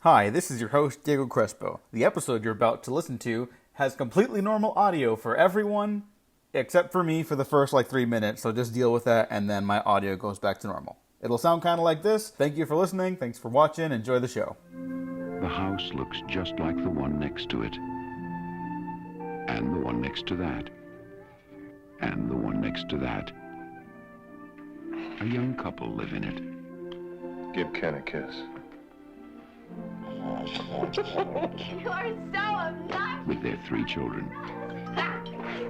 Hi, this is your host, Diego Crespo. The episode you're about to listen to has completely normal audio for everyone, except for me for the first 3 minutes, so just deal with that, and then my audio goes back to normal. It'll sound kind of like this. Thank you for listening, thanks for watching, enjoy the show. The house looks just like the one next to it, and the one next to that, and the one next to that. A young couple live in it. Give Ken a kiss. You are so obnoxious. With their 3 children.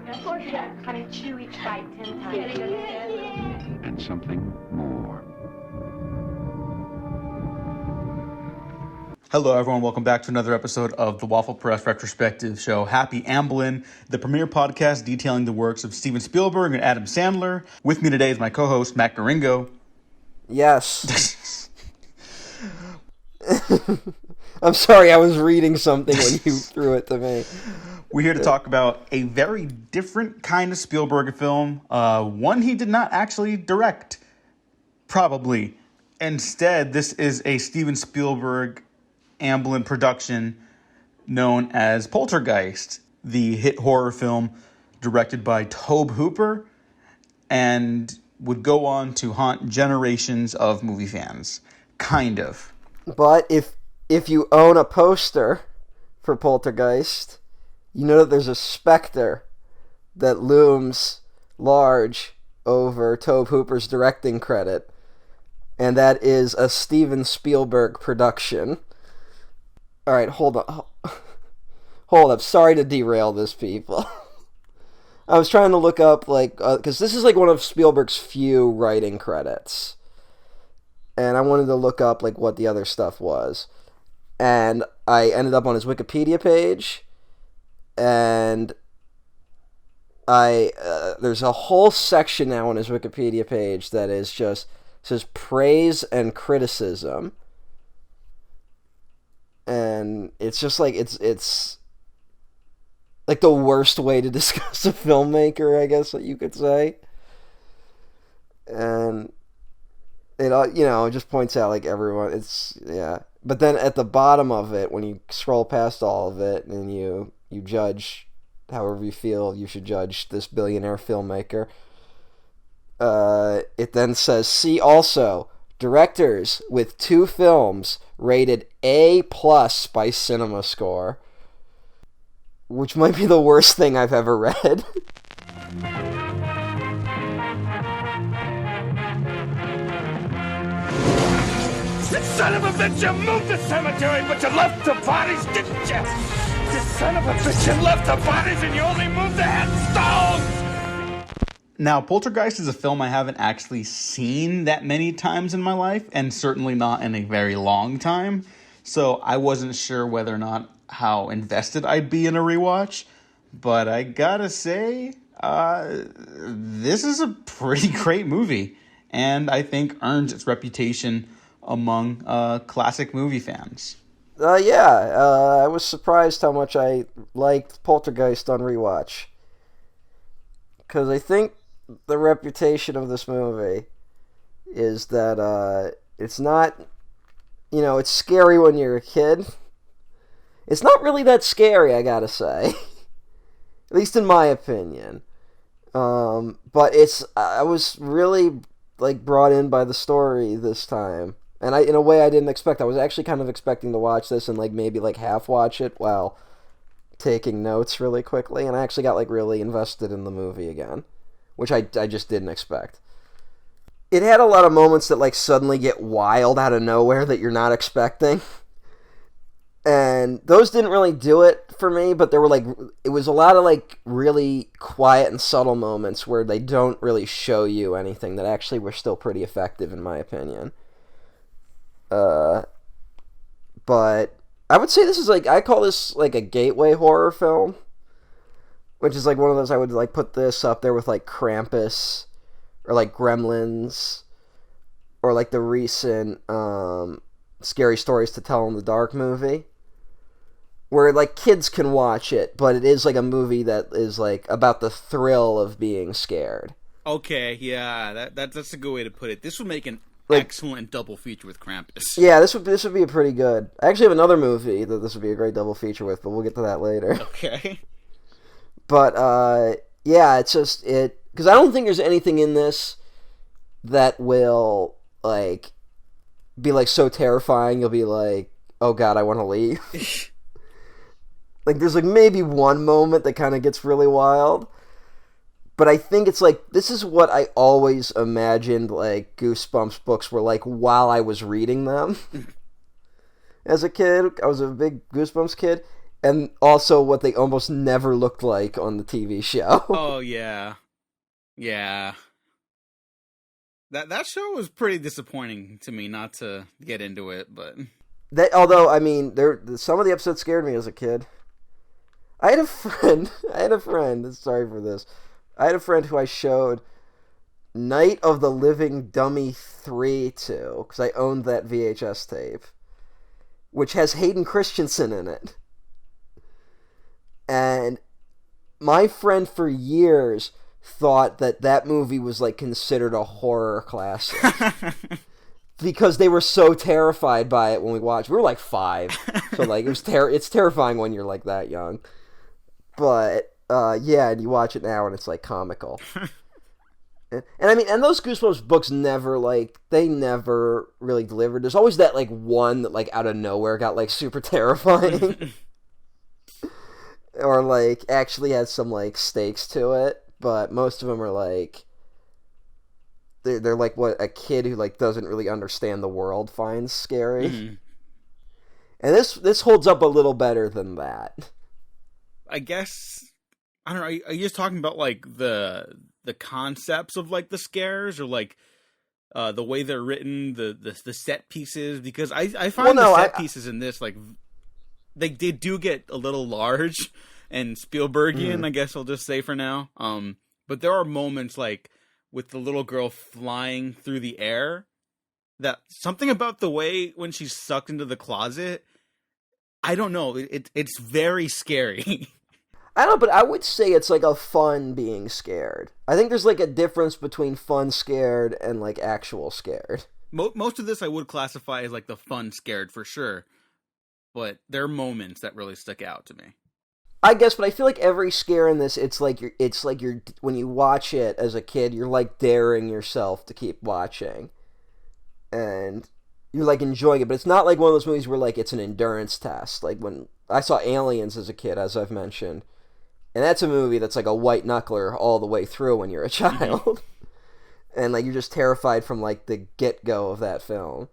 Of course, you gotta kind of chew each bite 10 times. And something more. Hello everyone, welcome back to another episode of the Waffle Press Retrospective show. Happy Amblin, the premier podcast detailing the works of Steven Spielberg and Adam Sandler. With me today is my co-host, Matt Garingo. Yes. I'm sorry, I was reading something when you threw it to me. We're here to talk about a very different kind of Spielberg film. One he did not actually direct, probably. Instead, this is a Steven Spielberg Amblin production known as Poltergeist, the hit horror film directed by Tobe Hooper, and would go on to haunt generations of movie fans. Kind of. But if you own a poster for Poltergeist, you know that there's a specter that looms large over Tobe Hooper's directing credit, and that is a Steven Spielberg production. All right, hold up. Sorry to derail this, people. I was trying to look up, because this is one of Spielberg's few writing credits. And I wanted to look up, what the other stuff was. And I ended up on his Wikipedia page. And there's a whole section now on his Wikipedia page that is just, says praise and criticism. And it's just it's the worst way to discuss a filmmaker, I guess what you could say. And it just points out everyone, but then at the bottom of it, when you scroll past all of it and you judge however you feel you should judge this billionaire filmmaker, it then says, see also directors with 2 films rated A+ by CinemaScore, which might be the worst thing I've ever read. You son of a bitch, you moved the cemetery, but you left the bodies, didn't you? You son of a bitch, you left the bodies and you only moved the headstones! Now, Poltergeist is a film I haven't actually seen that many times in my life, and certainly not in a very long time, so I wasn't sure whether or not how invested I'd be in a rewatch, but I gotta say, this is a pretty great movie, and I think earns its reputation among classic movie fans. I was surprised how much I liked Poltergeist on rewatch, because I think the reputation of this movie is that it's not, it's scary when you're a kid. It's not really that scary, I gotta say. At least in my opinion. But I was really brought in by the story this time. And in a way I didn't expect. I was actually kind of expecting to watch this and maybe half watch it while taking notes really quickly. And I actually got really invested in the movie again, which I just didn't expect. It had a lot of moments that suddenly get wild out of nowhere that you're not expecting. And those didn't really do it for me, but there were it was a lot of really quiet and subtle moments where they don't really show you anything that actually were still pretty effective in my opinion. But I would say this is I call this a gateway horror film, which is one of those I would put this up there with Krampus or Gremlins or the recent Scary Stories to Tell in the Dark movie, where kids can watch it, but it is a movie that is about the thrill of being scared. Okay, yeah, that's a good way to put it. This would make an excellent double feature with Krampus. Yeah, this would be a pretty good. I actually have another movie that this would be a great double feature with, but we'll get to that later. Okay. But yeah, it's just because I don't think there's anything in this that will like be like so terrifying. You'll be like, oh god, I want to leave. Like there's like maybe one moment that kind of gets really wild. But I think it's like, this is what I always imagined, like, Goosebumps books were like while I was reading them. As a kid, I was a big Goosebumps kid. And also what they almost never looked like on the TV show. Oh, yeah. Yeah. That show was pretty disappointing to me, not to get into it, but... Although, I mean, some of the episodes scared me as a kid. I had a friend, sorry for this. I had a friend who I showed Night of the Living Dummy 3 to, because I owned that VHS tape, which has Hayden Christensen in it. And my friend for years thought that movie was like considered a horror classic. Because they were so terrified by it when we watched. We were like 5. So like it's terrifying when you're like that young. But yeah, and you watch it now and it's like comical. and I mean, and those Goosebumps books never really delivered. There's always that like one that like out of nowhere got like super terrifying. Or like actually has some like stakes to it, but most of them are like they're like what a kid who like doesn't really understand the world finds scary. Mm-hmm. And this holds up a little better than that. I guess I don't know. Are you just talking about like the concepts of like the scares or like the way they're written, the set pieces? Because I find the set pieces in this like they do get a little large and Spielbergian, I guess I'll just say for now. But there are moments like with the little girl flying through the air that something about the way when she's sucked into the closet, I don't know. It's very scary. I don't know, but I would say it's like a fun being scared. I think there's like a difference between fun scared and like actual scared. Most of this I would classify as like the fun scared for sure. But there are moments that really stick out to me. I guess, but I feel like every scare in this, it's like you're when you watch it as a kid, you're like daring yourself to keep watching. And you're like enjoying it, but it's not like one of those movies where like it's an endurance test. Like when I saw Aliens as a kid, as I've mentioned, and that's a movie that's like a white knuckler all the way through when you're a child. And like you're just terrified from like the get-go of that film.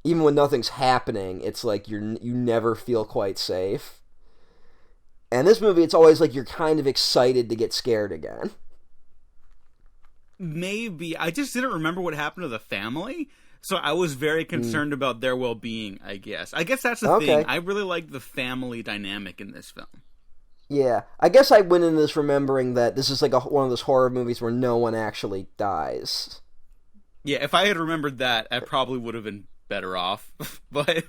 Even when nothing's happening, it's like you never feel quite safe. And this movie, it's always like you're kind of excited to get scared again. Maybe. I just didn't remember what happened to the family, so I was very concerned about their well-being, I guess. I guess that's the thing. I really like the family dynamic in this film. Yeah. I guess I went into this remembering that this is like one of those horror movies where no one actually dies. Yeah, if I had remembered that, I probably would have been better off. But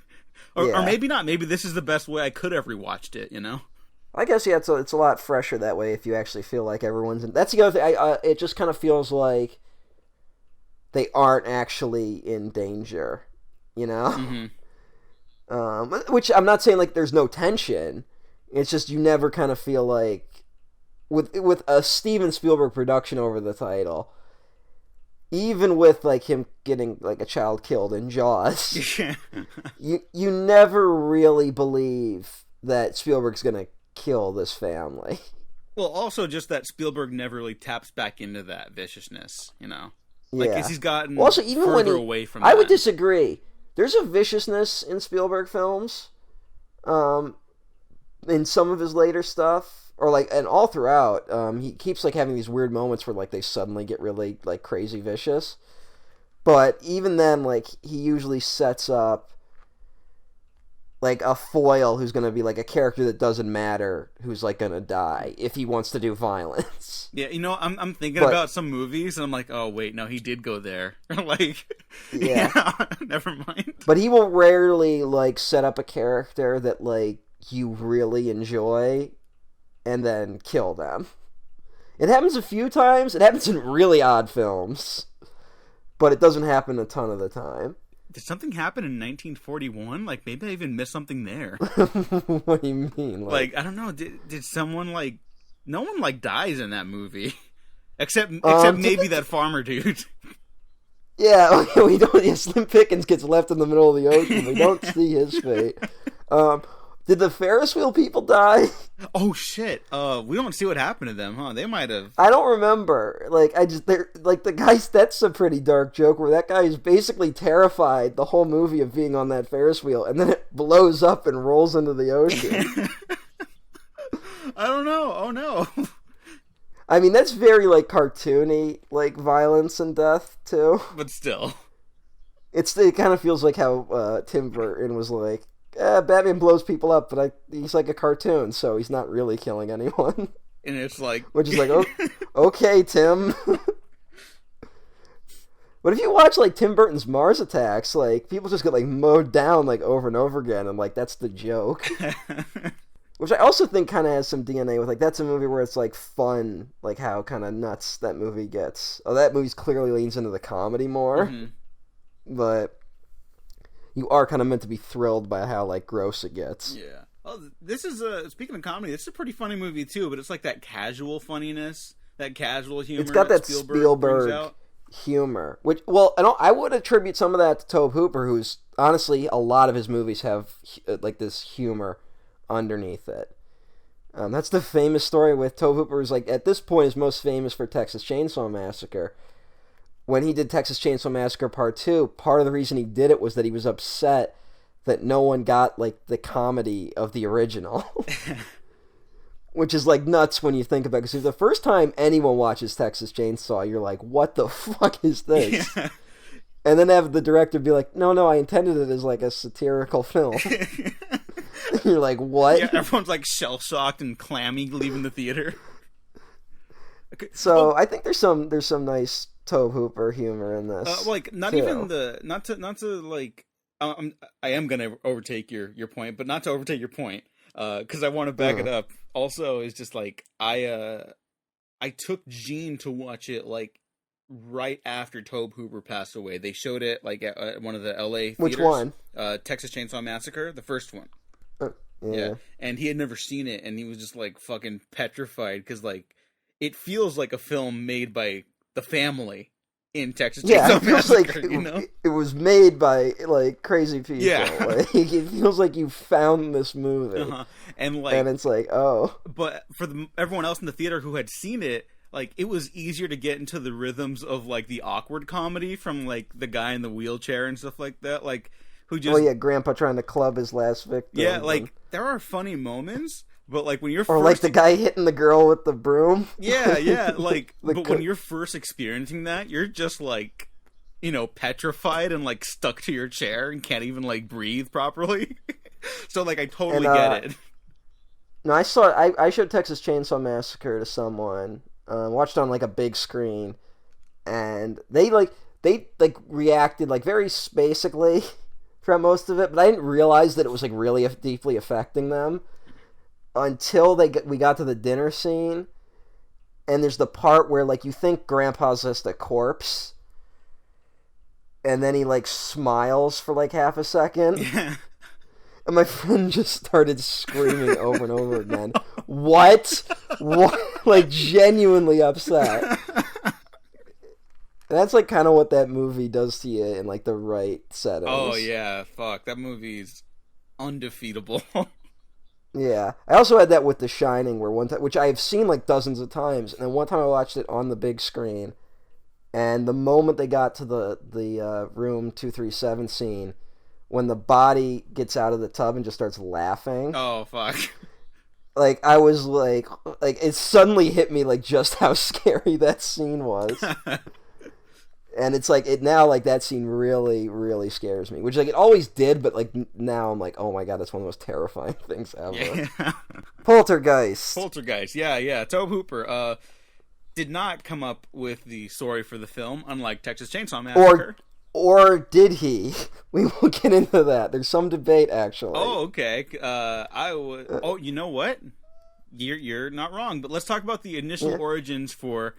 or maybe not. Maybe this is the best way I could have rewatched it, you know? I guess, yeah, it's a lot fresher that way if you actually feel like everyone's in... That's the other thing. It just kind of feels like they aren't actually in danger, you know? Mm-hmm. Which I'm not saying like there's no tension. It's just you never kind of feel like... With a Steven Spielberg production over the title, even with like him getting like a child killed in Jaws, you never really believe that Spielberg's gonna kill this family. Well, also just that Spielberg never really taps back into that viciousness, you know? Like, yeah. He's gotten also, even further away from that. I would disagree. There's a viciousness in Spielberg films, in some of his later stuff, or like, and all throughout, he keeps like having these weird moments where like they suddenly get really like crazy vicious. But even then, like, he usually sets up like a foil who's going to be like a character that doesn't matter, who's like going to die if he wants to do violence. Yeah, you know, I'm thinking about some movies and I'm like, oh wait, no, he did go there. Like, yeah, never mind. But he will rarely like set up a character that like you really enjoy and then kill them. It happens a few times. It happens in really odd films. but it doesn't happen a ton of the time. Did something happen in 1941? Like, maybe I even missed something there. What do you mean? Like, I don't know. Did someone, like... No one, like, dies in that movie. Except maybe that farmer dude. Yeah, we don't... Yeah, Slim Pickens gets left in the middle of the ocean. We don't see his fate. Did the Ferris wheel people die? Oh, shit. We don't see what happened to them, huh? They might have... I don't remember. The guy's... That's a pretty dark joke where that guy is basically terrified the whole movie of being on that Ferris wheel, and then it blows up and rolls into the ocean. I don't know. Oh, no. I mean, that's very, like, cartoony, like, violence and death, too. But still. It kind of feels like how Tim Burton was like, Batman blows people up, but he's like a cartoon, so he's not really killing anyone. And it's like... Which is like, okay, Tim. But if you watch, like, Tim Burton's Mars Attacks, like, people just get, like, mowed down, like, over and over again, and, like, that's the joke. Which I also think kind of has some DNA with, like, that's a movie where it's, like, fun, like, how kind of nuts that movie gets. Oh, that movie clearly leans into the comedy more. Mm-hmm. But... you are kind of meant to be thrilled by how, like, gross it gets. Yeah. Oh, this is, speaking of comedy, this is a pretty funny movie, too, but it's like that casual funniness, that casual humor. It's got that Spielberg humor. Which, well, I would attribute some of that to Tobe Hooper, who's, honestly, a lot of his movies have, like, this humor underneath it. That's the famous story with Tobe Hooper, who's, like, at this point is most famous for Texas Chainsaw Massacre. When he did Texas Chainsaw Massacre Part 2, part of the reason he did it was that he was upset that no one got, like, the comedy of the original. Which is, like, nuts when you think about it. Because the first time anyone watches Texas Chainsaw, you're like, what the fuck is this? Yeah. And then have the director be like, no, I intended it as, like, a satirical film. You're like, what? Yeah, everyone's, like, shell-shocked and clammy leaving the theater. Okay. So, I think there's some nice... Tobe Hooper humor in this. Like not too. Even the not to like I am gonna overtake your point, but not to overtake your point because I want to back it up. Also, is just like I took Gene to watch it like right after Tobe Hooper passed away. They showed it like at one of the L.A. theaters. Which one? Texas Chainsaw Massacre, the first one. Yeah, and he had never seen it, and he was just like fucking petrified because like it feels like a film made by the family in Texas Chainsaw Massacre, like you know? It was made by, like, crazy people. Yeah. Like, it feels like you found this movie. And, like... And it's like, oh. But for everyone else in the theater who had seen it, like, it was easier to get into the rhythms of, like, the awkward comedy from, like, the guy in the wheelchair and stuff like that, like, who just... Oh, yeah, Grandpa trying to club his last victim. Yeah, like, there are funny moments... But, like, when you're Or, like, the guy hitting the girl with the broom. Yeah, like, but when you're first experiencing that, you're just, like, you know, petrified and, like, stuck to your chair and can't even, like, breathe properly. So, like, I totally get it. No, I showed Texas Chainsaw Massacre to someone, watched it on, like, a big screen, and they reacted, like, very basically throughout most of it, but I didn't realize that it was, like, really deeply affecting them. Until we got to the dinner scene, and there's the part where, like, you think Grandpa's just a corpse, and then he, like, smiles for, like, half a second, and my friend just started screaming over and over again, what? Like, genuinely upset. And that's, like, kind of what that movie does to you in, like, the right settings. Oh, yeah, fuck, that movie's undefeatable. Yeah, I also had that with The Shining, where one time, which I have seen like dozens of times, and then one time I watched it on the big screen, and the moment they got to the room 237 scene, when the body gets out of the tub and just starts laughing. Oh fuck! Like I was like it suddenly hit me like just how scary that scene was. And it's like, that scene really, really scares me. Which, like, it always did, but, like, now I'm like, oh my god, that's one of the most terrifying things ever. Yeah. Poltergeist, yeah. Tobe Hooper did not come up with the story for the film, unlike Texas Chainsaw Massacre. Or did he? We will get into that. There's some debate, actually. Oh, okay. You know what? You're not wrong, but let's talk about the initial origins for...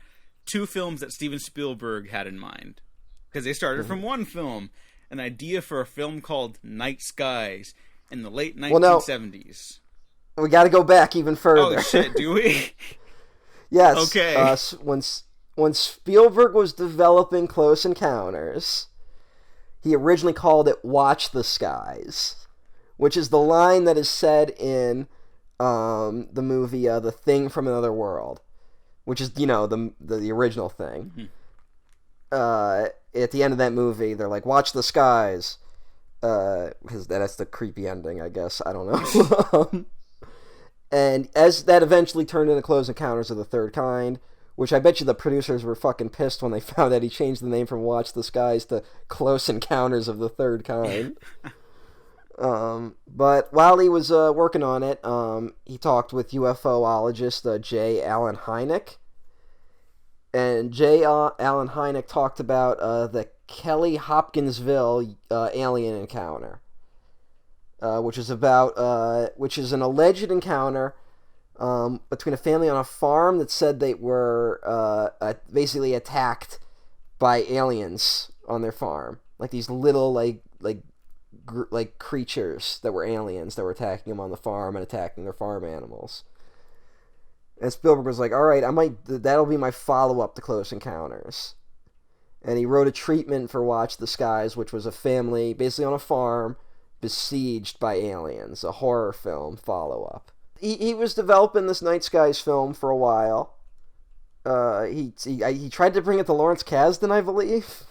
two films that Steven Spielberg had in mind. Because they started from one film, an idea for a film called Night Skies in the late 1970s. We got to go back even further. Oh shit, do we? Yes. Okay. When Spielberg was developing Close Encounters, he originally called it Watch the Skies, which is the line that is said in the movie The Thing from Another World, which is, the original thing. At the end of that movie, they're like, watch the skies, because that's the creepy ending, I guess. I don't know. And as that eventually turned into Close Encounters of the Third Kind, which I bet you the producers were fucking pissed when they found that he changed the name from Watch the Skies to Close Encounters of the Third Kind. But while he was working on it, he talked with UFOologist J. Allen Hynek. And J. Allen Hynek talked about the Kelly Hopkinsville alien encounter, which is an alleged encounter between a family on a farm that said they were basically attacked by aliens on their farm, like these little like creatures that were aliens that were attacking them on the farm and attacking their farm animals. And Spielberg was like, all right, that'll be my follow-up to Close Encounters. And he wrote a treatment for Watch the Skies, which was a family basically on a farm besieged by aliens, a horror film follow-up. He was developing this Night Skies film for a while. He tried to bring it to Lawrence Kasdan, I believe.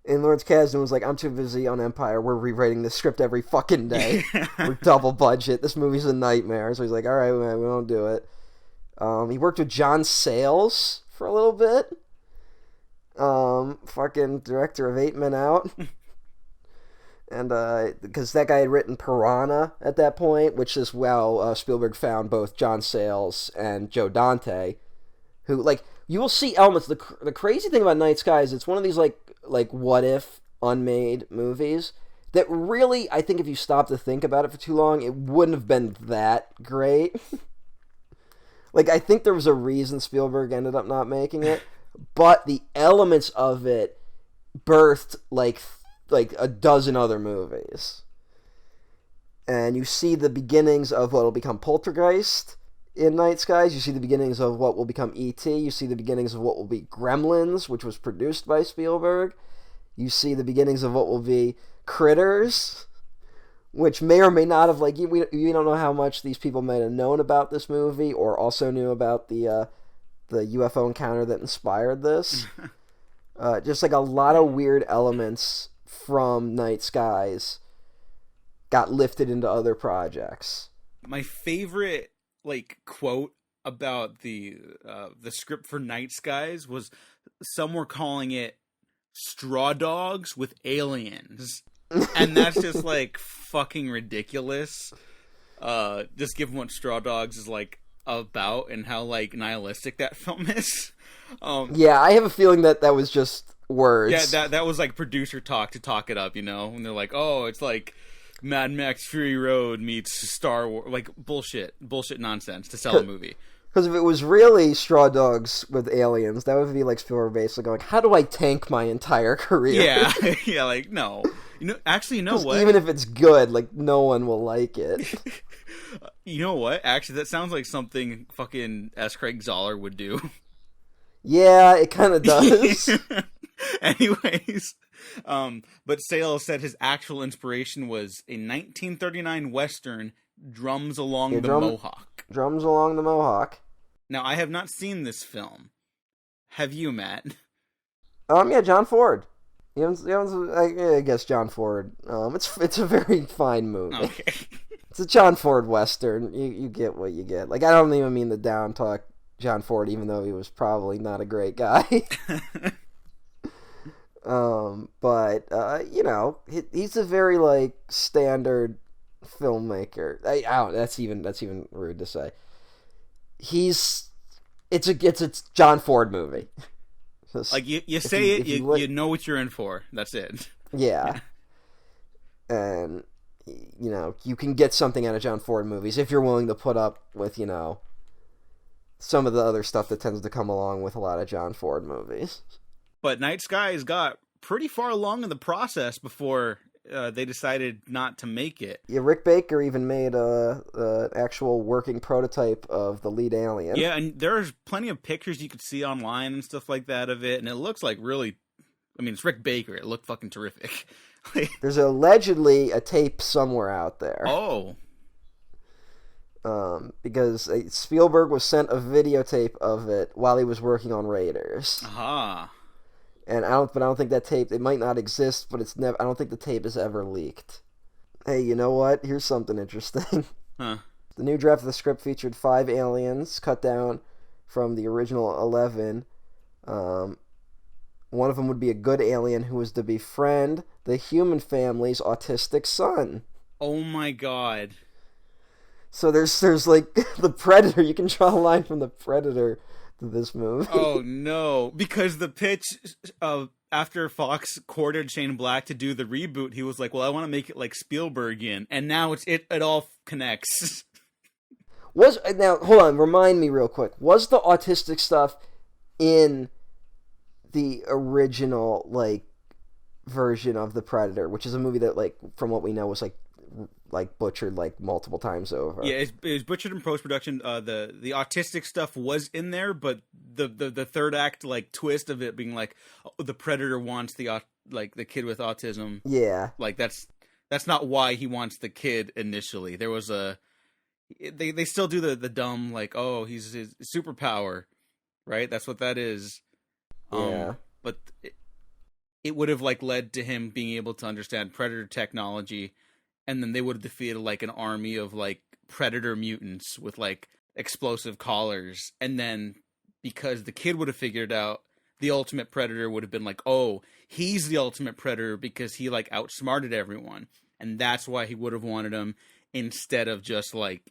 And Lawrence Kasdan was like, I'm too busy on Empire. We're rewriting this script every fucking day. We're double budget. This movie's a nightmare. So he's like, all right, man, we won't do it. He worked with John Sayles for a little bit. Fucking director of 8 Men Out. And because that guy had written Piranha at that point, which is Spielberg found both John Sayles and Joe Dante, who, like, you will see elements. The crazy thing about Night Skies, it's one of these like what if unmade movies that really, I think if you stop to think about it for too long, it wouldn't have been that great. Like, I think there was a reason Spielberg ended up not making it, but the elements of it birthed like a dozen other movies. And you see the beginnings of what will become Poltergeist in Night Skies. You see the beginnings of what will become E.T. You see the beginnings of what will be Gremlins, which was produced by Spielberg. You see the beginnings of what will be Critters, which may or may not have, like, we don't know how much these people might have known about this movie or also knew about the UFO encounter that inspired this. Just like a lot of weird elements from Night Skies got lifted into other projects. My favorite quote about the script for Night Skies was some were calling it Straw Dogs with Aliens. And that's just fucking ridiculous. Just given what Straw Dogs is about and how nihilistic that film is. Yeah, I have a feeling that was just words. Yeah, that was producer talk to talk it up, and they're like, oh, it's like Mad Max Fury Road meets Star Wars, bullshit nonsense to sell a movie. Because if it was really Straw Dogs with Aliens, that would be Spielberg basically going, how do I tank my entire career? Yeah, yeah, no. Actually, you know what? Even if it's good, no one will like it. You know what? Actually, that sounds like something fucking S. Craig Zoller would do. Yeah, it kind of does. Anyways, but Sayles said his actual inspiration was a 1939 Western, Drums Along the Mohawk. Drums Along the Mohawk. Now, I have not seen this film. Have you, Matt? Yeah, John Ford. I guess John Ford. It's a very fine movie. Okay. It's a John Ford Western. You get what you get. I don't even mean the down talk John Ford, even though he was probably not a great guy. But he's a very standard filmmaker. I don't. That's even rude to say. It's a John Ford movie. You say you know what you're in for. That's it. Yeah. And you can get something out of John Ford movies if you're willing to put up with some of the other stuff that tends to come along with a lot of John Ford movies. But Night Skies got pretty far along in the process before they decided not to make it. Yeah, Rick Baker even made a actual working prototype of the lead alien. Yeah, and there's plenty of pictures you could see online and stuff like that of it, and it looks like really... I mean, it's Rick Baker. It looked fucking terrific. There's allegedly a tape somewhere out there. Oh. Because Spielberg was sent a videotape of it while he was working on Raiders. Aha. And I don't think that tape, it might not exist, but I don't think the tape is ever leaked. Hey, you know what? Here's something interesting. Huh. The new draft of the script featured 5 aliens, cut down from the original 11. One of them would be a good alien who was to befriend the human family's autistic son. Oh my god. So there's like the Predator. You can draw a line from the Predator to this movie. Oh no. Because the pitch after Fox courted Shane Black to do the reboot, he was like, well, I want to make it like Spielbergian. And now it all connects. Now, hold on, remind me real quick. Was the autistic stuff in the original, like, version of The Predator, which is a movie that, like, from what we know, was, like butchered, like, multiple times over? Yeah, it was butchered in post-production. The autistic stuff was in there, but the third act, like, twist of it being, like, oh, the Predator wants the kid with autism. Yeah. Like, that's not why he wants the kid initially. There was they still do the dumb, like, oh, he's his superpower, right? That's what that is. Yeah. But it would have, like, led to him being able to understand Predator technology, and then they would have defeated, like, an army of, like, Predator mutants with, like, explosive collars. And then, because the kid would have figured out, the ultimate Predator would have been like, oh, he's the ultimate Predator because he, like, outsmarted everyone. And that's why he would have wanted him instead of just, like,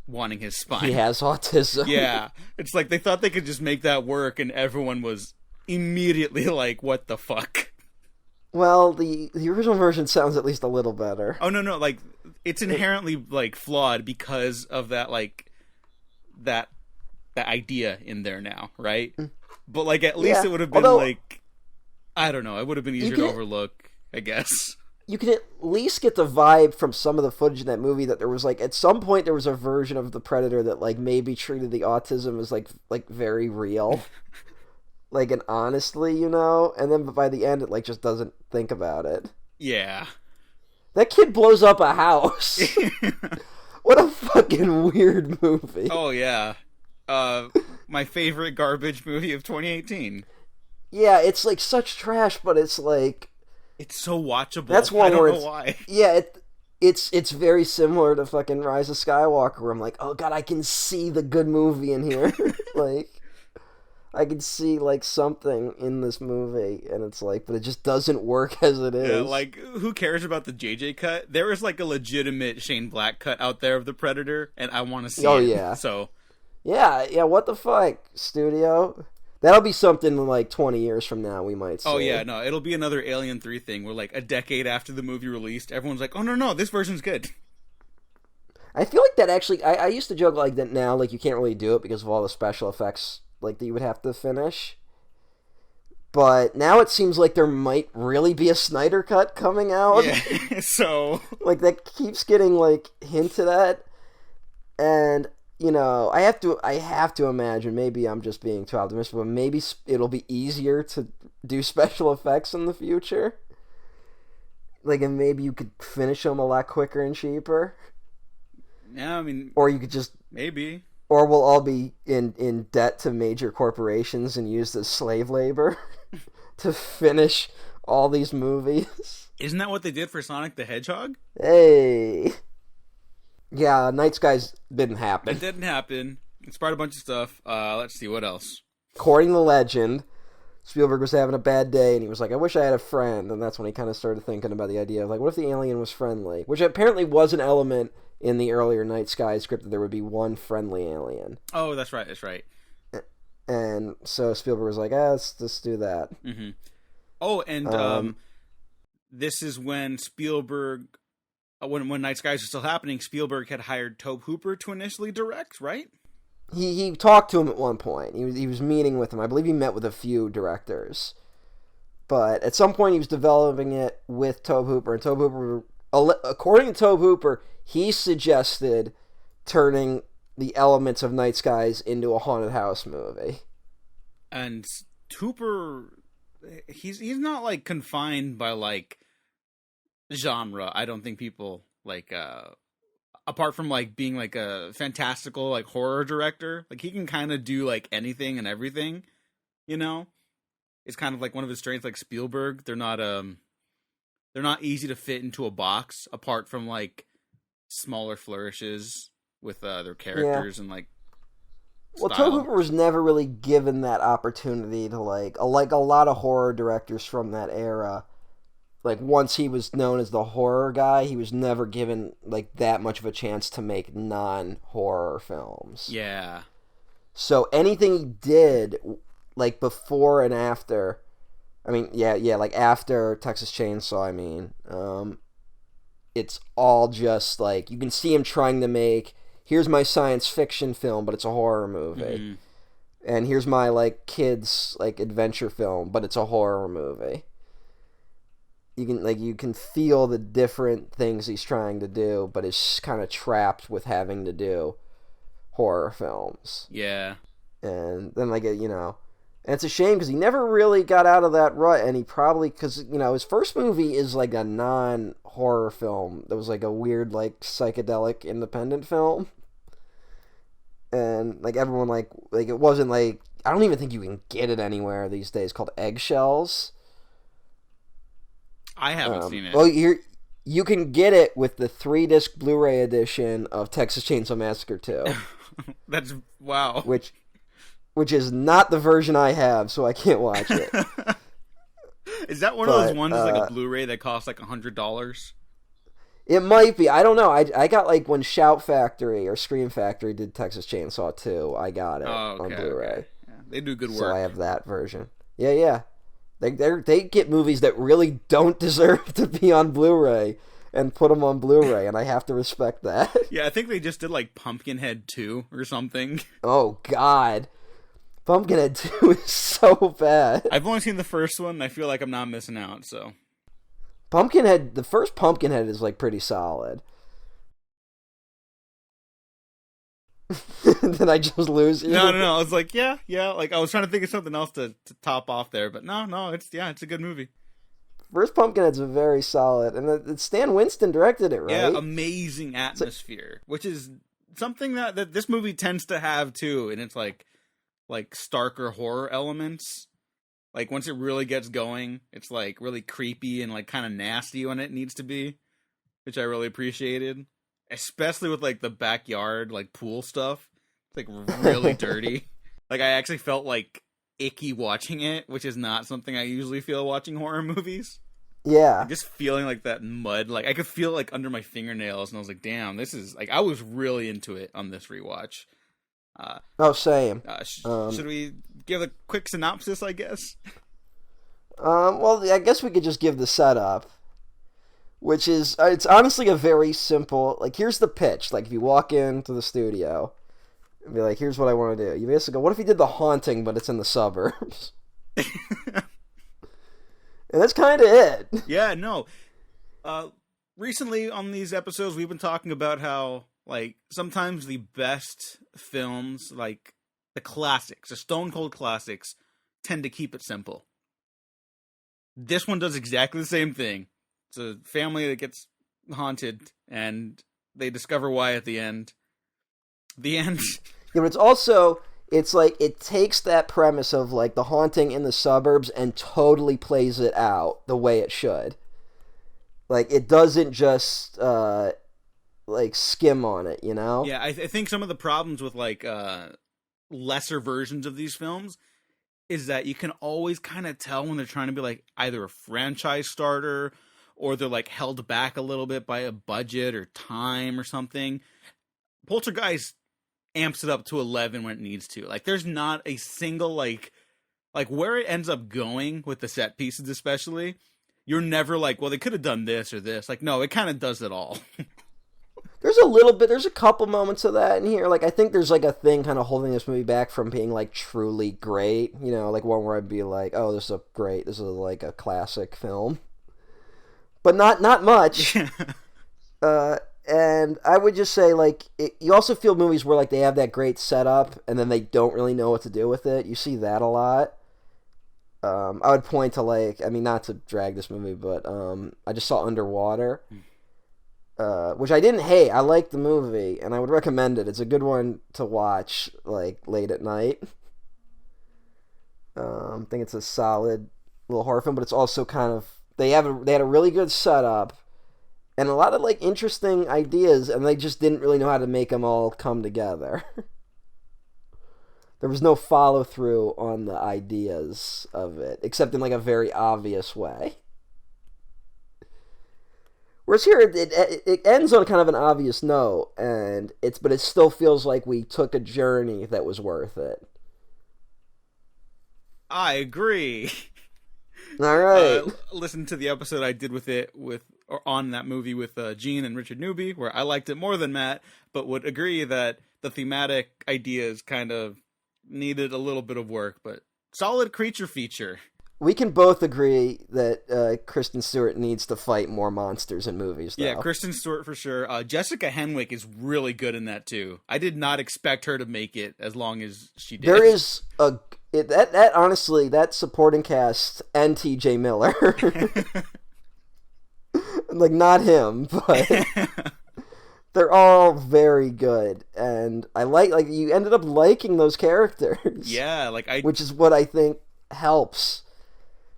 wanting his spine. He has autism. Yeah. It's like they thought they could just make that work, and everyone was immediately like, what the fuck? Well, the original version sounds at least a little better. Oh, no, like, it's inherently, like, flawed because of that, like, that idea in there now, right? But, like, at least it would have been, like, I don't know, it would have been easier to overlook, I guess. You can at least get the vibe from some of the footage in that movie that there was, like, at some point there was a version of the Predator that, like, maybe treated the autism as, like very real. Like, and honestly, you know? And then by the end, it, like, just doesn't think about it. Yeah. That kid blows up a house. What a fucking weird movie. Oh, yeah. My favorite garbage movie of 2018. Yeah, it's, like, such trash, but it's, like... It's so watchable. That's one I don't where know why. Yeah, it's very similar to fucking Rise of Skywalker, where I'm like, oh god, I can see the good movie in here. Like, I can see, like, something in this movie, and it's like, but it just doesn't work as it is. Yeah, like, who cares about the JJ cut? There is, like, a legitimate Shane Black cut out there of the Predator, and I want to see it. Oh, yeah. So. Yeah, what the fuck, studio? That'll be something like 20 years from now we might see. Oh, yeah, no, it'll be another Alien 3 thing where, like, a decade after the movie released, everyone's like, oh, no, this version's good. I feel like that actually, I used to joke like that now, like, you can't really do it because of all the special effects, like, that you would have to finish. But now it seems like there might really be a Snyder cut coming out. Yeah, so... Like, that keeps getting, like, hinted at. And... You know, I have to imagine, maybe I'm just being too optimistic, but maybe it'll be easier to do special effects in the future. Like, and maybe you could finish them a lot quicker and cheaper. Yeah, I mean... Or you could just... Maybe. Or we'll all be in debt to major corporations and used as slave labor to finish all these movies. Isn't that what they did for Sonic the Hedgehog? Hey... Yeah, Night Skies didn't happen. It didn't happen. Inspired a bunch of stuff. Let's see, what else? According to legend, Spielberg was having a bad day, and he was like, I wish I had a friend. And that's when he kind of started thinking about the idea of, like, what if the alien was friendly? Which apparently was an element in the earlier Night Skies script, that there would be one friendly alien. Oh, that's right. And so Spielberg was like, let's do that. Mm-hmm. Oh, and this is when Spielberg... When Night Skies was still happening, Spielberg had hired Tobe Hooper to initially direct, right? He talked to him at one point. He was meeting with him. I believe he met with a few directors. But at some point he was developing it with Tobe Hooper, and Tobe Hooper, according to Tobe Hooper, he suggested turning the elements of Night Skies into a haunted house movie. And Hooper, he's not like confined by like genre. I don't think people like apart from like being like a fantastical like horror director, like he can kind of do like anything and everything, you know? It's kind of like one of his strengths, like Spielberg. They're not easy to fit into a box apart from like smaller flourishes with their characters and like well, style. Tobe Hooper was never really given that opportunity to like a lot of horror directors from that era. Like once he was known as the horror guy, he was never given like that much of a chance to make non-horror films. Yeah. So anything he did, like before and after, like after Texas Chainsaw, it's all just like, you can see him trying to make, here's my science fiction film, but it's a horror movie. Mm-hmm. And here's my like kids like adventure film, but it's a horror movie. You can feel the different things he's trying to do, but is kind of trapped with having to do horror films. Yeah. And then and it's a shame because he never really got out of that rut, and he probably, because his first movie is like a non-horror film that was like a weird like psychedelic independent film, and like everyone like it wasn't like, I don't even think you can get it anywhere these days, called Eggshells. I haven't seen it. Well, you can get it with the 3-disc Blu-ray edition of Texas Chainsaw Massacre 2. That's wow. Which is not the version I have, so I can't watch it. Is that one of those ones that's like a Blu-ray that costs like $100? It might be. I don't know. I got like when Shout Factory or Scream Factory did Texas Chainsaw 2. I got it on Blu-ray. Okay. Yeah, they do good work. So I have that version. Yeah. They get movies that really don't deserve to be on Blu-ray and put them on Blu-ray, and I have to respect that. Yeah, I think they just did like Pumpkinhead 2 or something. Oh, God. Pumpkinhead 2 is so bad. I've only seen the first one, and I feel like I'm not missing out, so. Pumpkinhead, the first Pumpkinhead is like pretty solid. Did I just lose you? No. I was like, yeah. Like I was trying to think of something else to top off there, but no. It's a good movie. First Pumpkinhead's a very solid, and Stan Winston directed it, right? Yeah, amazing atmosphere, which is something that this movie tends to have too, and it's like starker horror elements. Like once it really gets going, it's like really creepy and like kind of nasty when it needs to be, which I really appreciated. Especially with like the backyard like pool stuff. It's like really dirty. Like I actually felt like icky watching it, which is not something I usually feel watching horror movies. Yeah. Like, just feeling like that mud, like I could feel like under my fingernails, and I was like, damn, this is like, I was really into it on this rewatch. Same. Should we give a quick synopsis, I guess? Well, I guess we could just give the setup. Which is, it's honestly a very simple, like, here's the pitch. Like, if you walk into the studio and be like, here's what I want to do. You basically go, what if he did The Haunting, but it's in the suburbs? And that's kind of it. Yeah, no. Recently on these episodes, we've been talking about how, like, sometimes the best films, like, the classics, the stone cold classics, tend to keep it simple. This one does exactly the same thing. It's a family that gets haunted, and they discover why at the end. The end. Yeah, but it's also, it's like, it takes that premise of, like, The Haunting in the suburbs and totally plays it out the way it should. Like, it doesn't just, like, skim on it, you know? Yeah, I think some of the problems with, like, lesser versions of these films is that you can always kind of tell when they're trying to be, like, either a franchise starter, or they're like held back a little bit by a budget or time or something. Poltergeist amps it up to 11 when it needs to. Like there's not a single like where it ends up going with the set pieces especially. You're never like, well, they could have done this or this. Like no, it kind of does it all. There's a little bit, there's a couple moments of that in here. Like, I think there's, like, a thing kind of holding this movie back from being, like, truly great. You know, like, one where I'd be like, oh, this is, like, a classic film. But not much. And I would just say, like, you also feel movies where, like, they have that great setup, and then they don't really know what to do with it. You see that a lot. I would point to, like, I mean, not to drag this movie, but I just saw Underwater. Which I didn't hate. I liked the movie, and I would recommend it. It's a good one to watch, like, late at night. I think it's a solid little horror film, but it's also kind of... They had a really good setup, and a lot of, like, interesting ideas, and they just didn't really know how to make them all come together. There was no follow-through on the ideas of it, except in, like, a very obvious way. Whereas here, it ends on kind of an obvious note, but it still feels like we took a journey that was worth it. I agree. All right. Listen to the episode I did on that movie with Gene and Richard Newby, where I liked it more than Matt, but would agree that the thematic ideas kind of needed a little bit of work, but solid creature feature. We can both agree that Kristen Stewart needs to fight more monsters in movies, though. Yeah, Kristen Stewart for sure. Jessica Henwick is really good in that, too. I did not expect her to make it as long as she did. There is honestly, that supporting cast and T.J. Miller. Like, not him, but... They're all very good, and I like you ended up liking those characters. Yeah, which is what I think helps.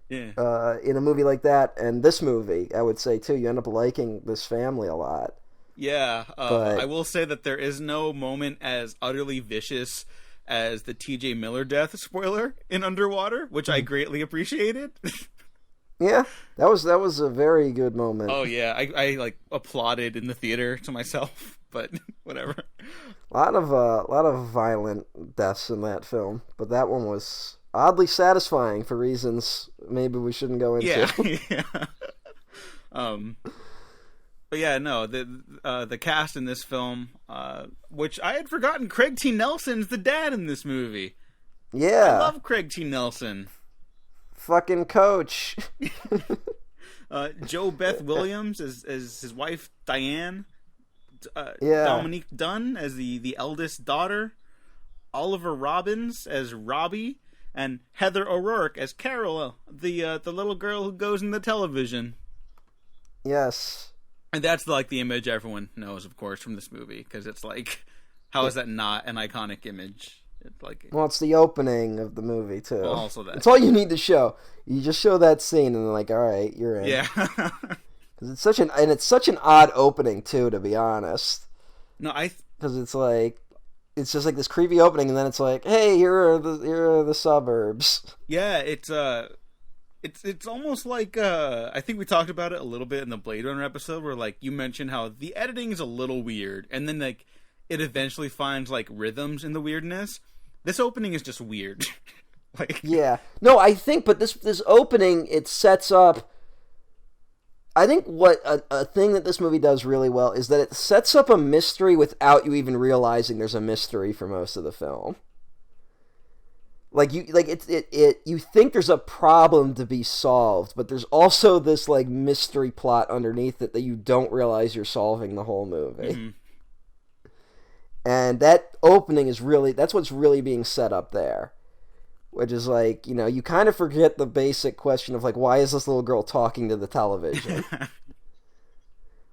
Yeah. In a movie like that, and this movie, I would say too, you end up liking this family a lot. Yeah, I will say that there is no moment as utterly vicious as the T.J. Miller death spoiler in Underwater, which I greatly appreciated. Yeah, that was a very good moment. Oh yeah, I like applauded in the theater to myself, but whatever. A lot of violent deaths in that film, but that one was oddly satisfying for reasons maybe we shouldn't go into. Yeah. But yeah, no, the cast in this film, which I had forgotten, Craig T. Nelson's the dad in this movie. Yeah, I love Craig T. Nelson. Fucking coach. Joe Beth Williams as his wife Diane. Yeah. Dominique Dunn as the eldest daughter. Oliver Robbins as Robbie, and Heather O'Rourke as Carol, the little girl who goes in the television. Yes. And that's like the image everyone knows, of course, from this movie, because it's like, how is that not an iconic image? It's like, well, it's the opening of the movie too. Well, also that. It's all you need to show. You just show that scene, and they're like, all right, you're in. Yeah. Because it's such an odd opening too, to be honest. No, because it's just like this creepy opening, and then it's like, hey, here are the suburbs. Yeah, it's almost like I think we talked about it a little bit in the Blade Runner episode, where like you mentioned how the editing is a little weird, and then like it eventually finds like rhythms in the weirdness. This opening is just weird. Like, yeah, no, I think, but this opening, it sets up. I think what a thing that this movie does really well is that it sets up a mystery without you even realizing there's a mystery for most of the film. You think there's a problem to be solved, but there's also this like mystery plot underneath it that you don't realize you're solving the whole movie. Mm-hmm. And that opening is that's what's really being set up there. Which is like, you know, you kind of forget the basic question of like, why is this little girl talking to the television?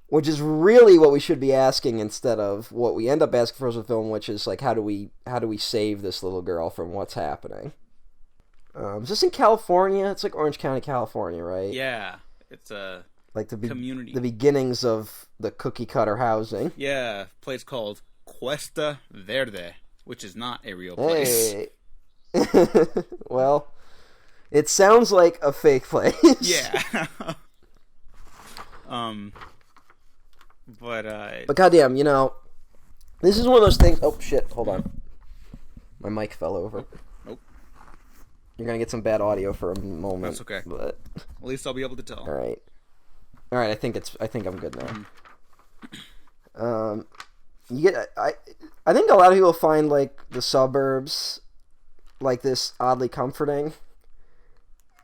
Which is really what we should be asking instead of what we end up asking for as a film, which is like, how do we save this little girl from what's happening? Is this in California? It's like Orange County, California, right? Yeah, it's a like community. The beginnings of the cookie cutter housing. Yeah, place called Cuesta Verde, which is not a real place. Hey. Well, it sounds like a fake place. Yeah. But goddamn, you know, this is one of those things. Oh shit! Hold on, my mic fell over. Nope. You're gonna get some bad audio for a moment. That's okay. But at least I'll be able to tell. All right. I think I'm good now. You get I think a lot of people find like the suburbs like this oddly comforting.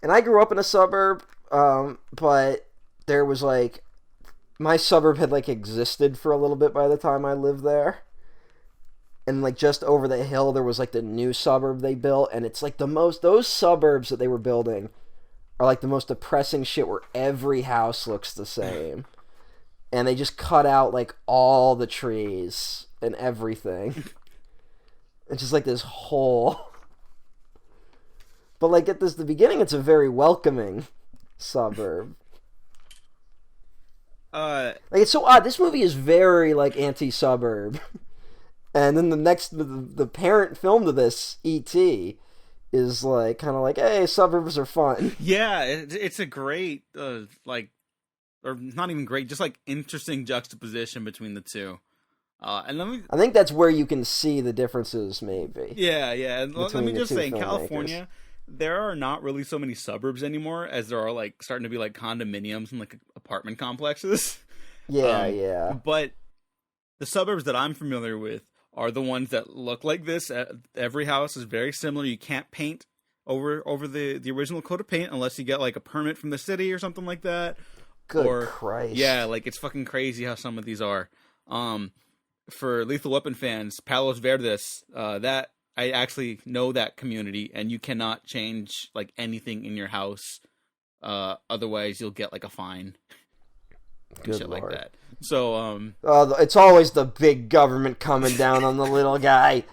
And I grew up in a suburb, but there was like my suburb had like existed for a little bit by the time I lived there. And like just over the hill there was like the new suburb they built, and it's like those suburbs that they were building are like the most depressing shit where every house looks the same. And they just cut out like all the trees and everything. It's just like this hole. But like at the beginning, it's a very welcoming suburb. Like it's so odd. This movie is very like anti-suburb. And then the parent film to this, E.T., is like kind of like, hey, suburbs are fun. Yeah, it's a great or not even great, just like interesting juxtaposition between the two. And I think that's where you can see the differences, maybe. Yeah. And let me just say, in filmmakers. California, there are not really so many suburbs anymore as there are like starting to be like condominiums and like apartment complexes. Yeah. But the suburbs that I'm familiar with are the ones that look like this. Every house is very similar. You can't paint over the original coat of paint unless you get like a permit from the city or something like that. Good Christ. Yeah, like it's fucking crazy how some of these are. For Lethal Weapon fans, Palos Verdes, that I actually know that community, and you cannot change like anything in your house. Otherwise you'll get like a fine. Good shit Lord. like that. So it's always the big government coming down on the little guy.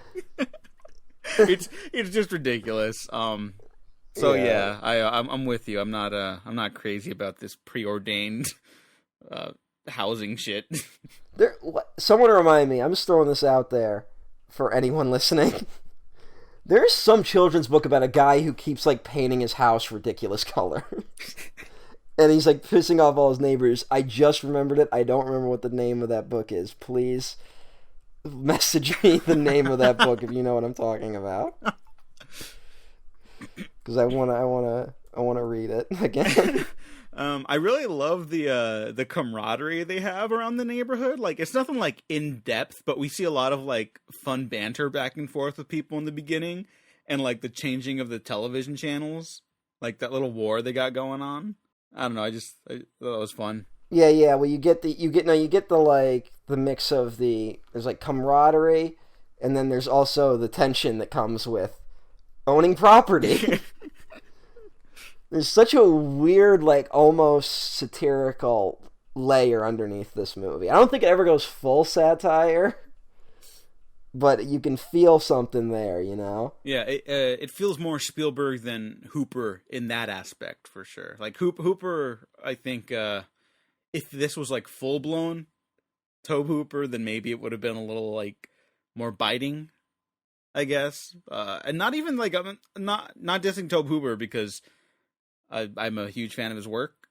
it's just ridiculous. Yeah, I'm with you. I'm not crazy about this preordained housing shit. Someone remind me. I'm just throwing this out there for anyone listening. There's some children's book about a guy who keeps like painting his house ridiculous colors. And he's like pissing off all his neighbors. I just remembered it. I don't remember what the name of that book is. Please message me the name of that book if you know what I'm talking about. Because I wanna read it again. I really love the camaraderie they have around the neighborhood. Like it's nothing like in depth, but we see a lot of like fun banter back and forth with people in the beginning, and like the changing of the television channels, like that little war they got going on. I don't know. I thought it was fun. Yeah. Well, you get the like the mix of there's like camaraderie, and then there's also the tension that comes with owning property. There's such a weird, like almost satirical layer underneath this movie. I don't think it ever goes full satire, but you can feel something there, you know? Yeah, it feels more Spielberg than Hooper in that aspect, for sure. Like, Hooper, I think, if this was, like, full-blown Tobe Hooper, then maybe it would have been a little, like, more biting, I guess. And not even, like, I'm not dissing Tobe Hooper, because I'm a huge fan of his work.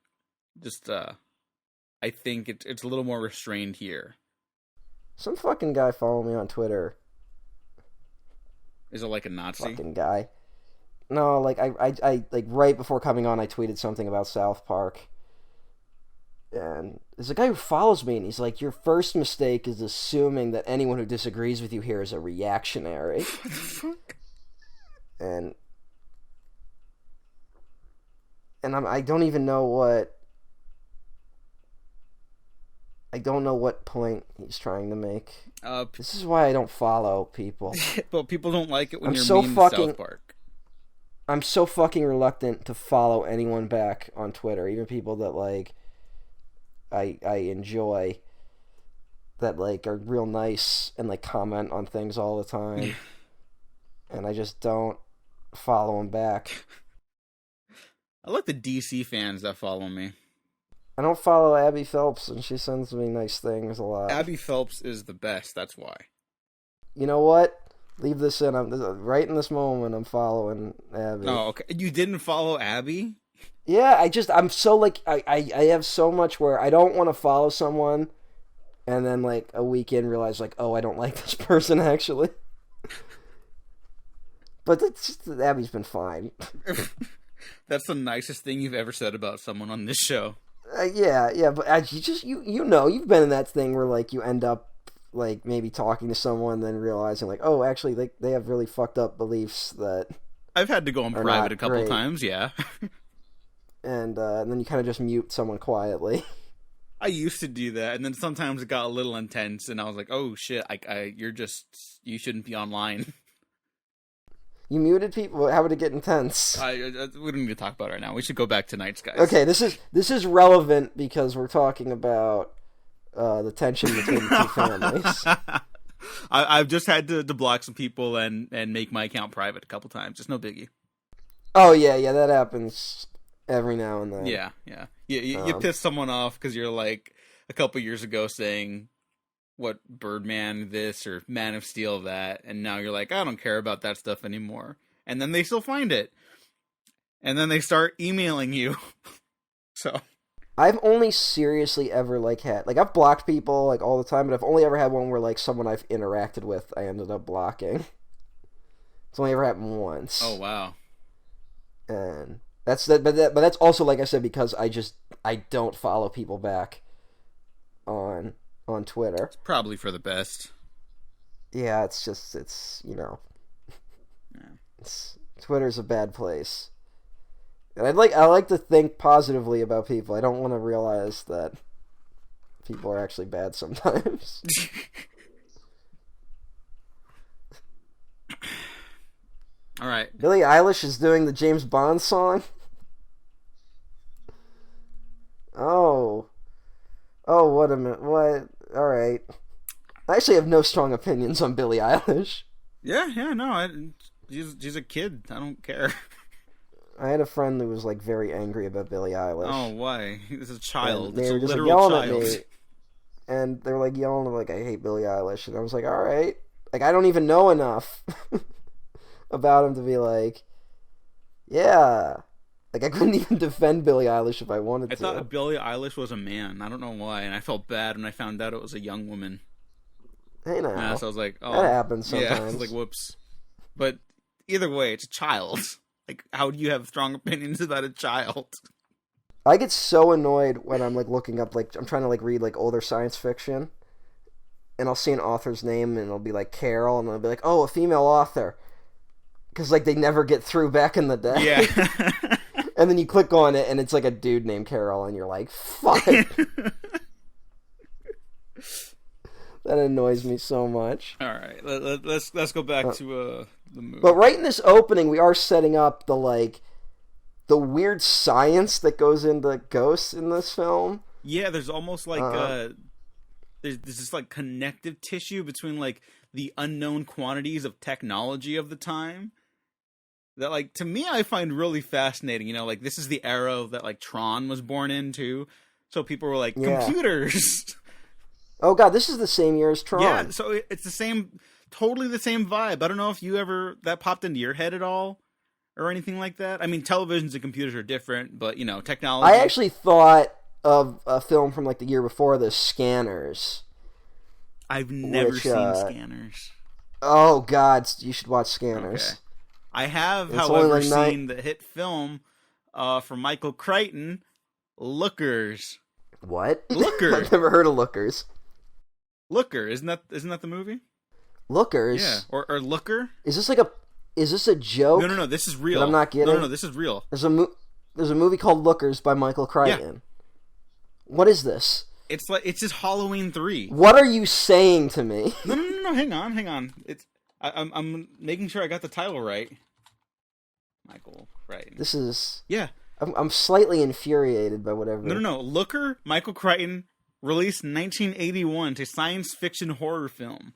Just, I think it's a little more restrained here. Some fucking guy following me on Twitter. Is it like a Nazi? Fucking guy. No, like I like right before coming on, I tweeted something about South Park. And there's a guy who follows me, and he's like, "Your first mistake is assuming that anyone who disagrees with you here is a reactionary." What the fuck? And I don't even know what. I don't know what point he's trying to make. This is why I don't follow people. But people don't like it when you're so mean fucking, to South Park. I'm so fucking reluctant to follow anyone back on Twitter, even people that like I enjoy, that like are real nice and like comment on things all the time, and I just don't follow them back. I like the DC fans that follow me. I don't follow Abby Phelps, and she sends me nice things a lot. Abby Phelps is the best, that's why. You know what? Leave this in. Right in this moment, I'm following Abby. Oh, okay. You didn't follow Abby? Yeah, I'm so like, I have so much where I don't want to follow someone, and then like a week in realize like, oh, I don't like this person actually. But Abby's been fine. That's the nicest thing you've ever said about someone on this show. Yeah, but you've been in that thing where like you end up like maybe talking to someone, then realizing like, oh, actually they have really fucked up beliefs that I've had to go on are private not a couple great. times, yeah. And then you kind of just mute someone quietly. I used to do that, and then sometimes it got a little intense, and I was like, "Oh shit, you shouldn't be online." You muted people. How would it get intense? We don't need to talk about it right now. We should go back to Nights, guys. Okay, this is relevant because we're talking about the tension between the two families. I've just had to block some people and make my account private a couple times. Just no biggie. Oh yeah, that happens every now and then. Yeah. You piss someone off because you're like a couple years ago saying what Birdman this or Man of Steel that, and now you're like, I don't care about that stuff anymore. And then they still find it. And then they start emailing you. So I've only seriously ever had I've blocked people like all the time, but I've only ever had one where like someone I've interacted with I ended up blocking. It's only ever happened once. Oh wow. And that's that, but that's also, like I said, because I don't follow people back on Twitter. It's probably for the best. Yeah, it's Twitter's a bad place. And I like to think positively about people. I don't want to realize that people are actually bad sometimes. All right. Billie Eilish is doing the James Bond song? Oh, what a minute. What? Alright. I actually have no strong opinions on Billie Eilish. Yeah, no, she's a kid. I don't care. I had a friend who was like very angry about Billie Eilish. Oh, why? This is a child. And they It's a were just literal yelling child. at me. And they were like yelling like, I hate Billie Eilish. And I was like, alright. Like, I don't even know enough about him to be like, yeah. Like, I couldn't even defend Billie Eilish if I wanted to. I thought Billie Eilish was a man. I don't know why. And I felt bad when I found out it was a young woman. Hey, now. Yeah, so I was like, oh. That happens sometimes. Yeah, I was like, whoops. But either way, it's a child. Like, how do you have strong opinions about a child? I get so annoyed when I'm like looking up, like I'm trying to like read like older science fiction, and I'll see an author's name and it'll be like Carol, and I'll be like, oh, a female author, because like they never get through back in the day. Yeah. And then you click on it and it's like a dude named Carol, and you're like, fuck. That annoys me so much. All right, let's go back to the movie. But right in this opening, we are setting up the weird science that goes into ghosts in this film. Yeah, there's almost like there's this like connective tissue between like the unknown quantities of technology of the time that, like, to me, I find really fascinating. You know, like, this is the era that like Tron was born into, so people were like, computers. Oh god, this is the same year as Tron. Yeah, so it's the same, totally the same vibe. I don't know if that popped into your head at all or anything like that. I mean, televisions and computers are different, but, you know, technology. I actually thought of a film from like the year before this, Scanners. I've never seen Scanners. Oh god, you should watch Scanners. Okay. I have, It's however, only like seen the hit film from Michael Crichton, Lookers. What? Looker. I've never heard of Lookers. Looker, isn't that the movie? Lookers? Yeah, or Looker? Is this a joke? No, this is real. That I'm not getting? No, this is real. There's a movie called Lookers by Michael Crichton. Yeah. What is this? It's just Halloween 3. What are you saying to me? No, hang on. I'm making sure I got the title right. Michael Crichton. This is... Yeah. I'm slightly infuriated by whatever... No. Looker, Michael Crichton, released in 1981 to science fiction horror film.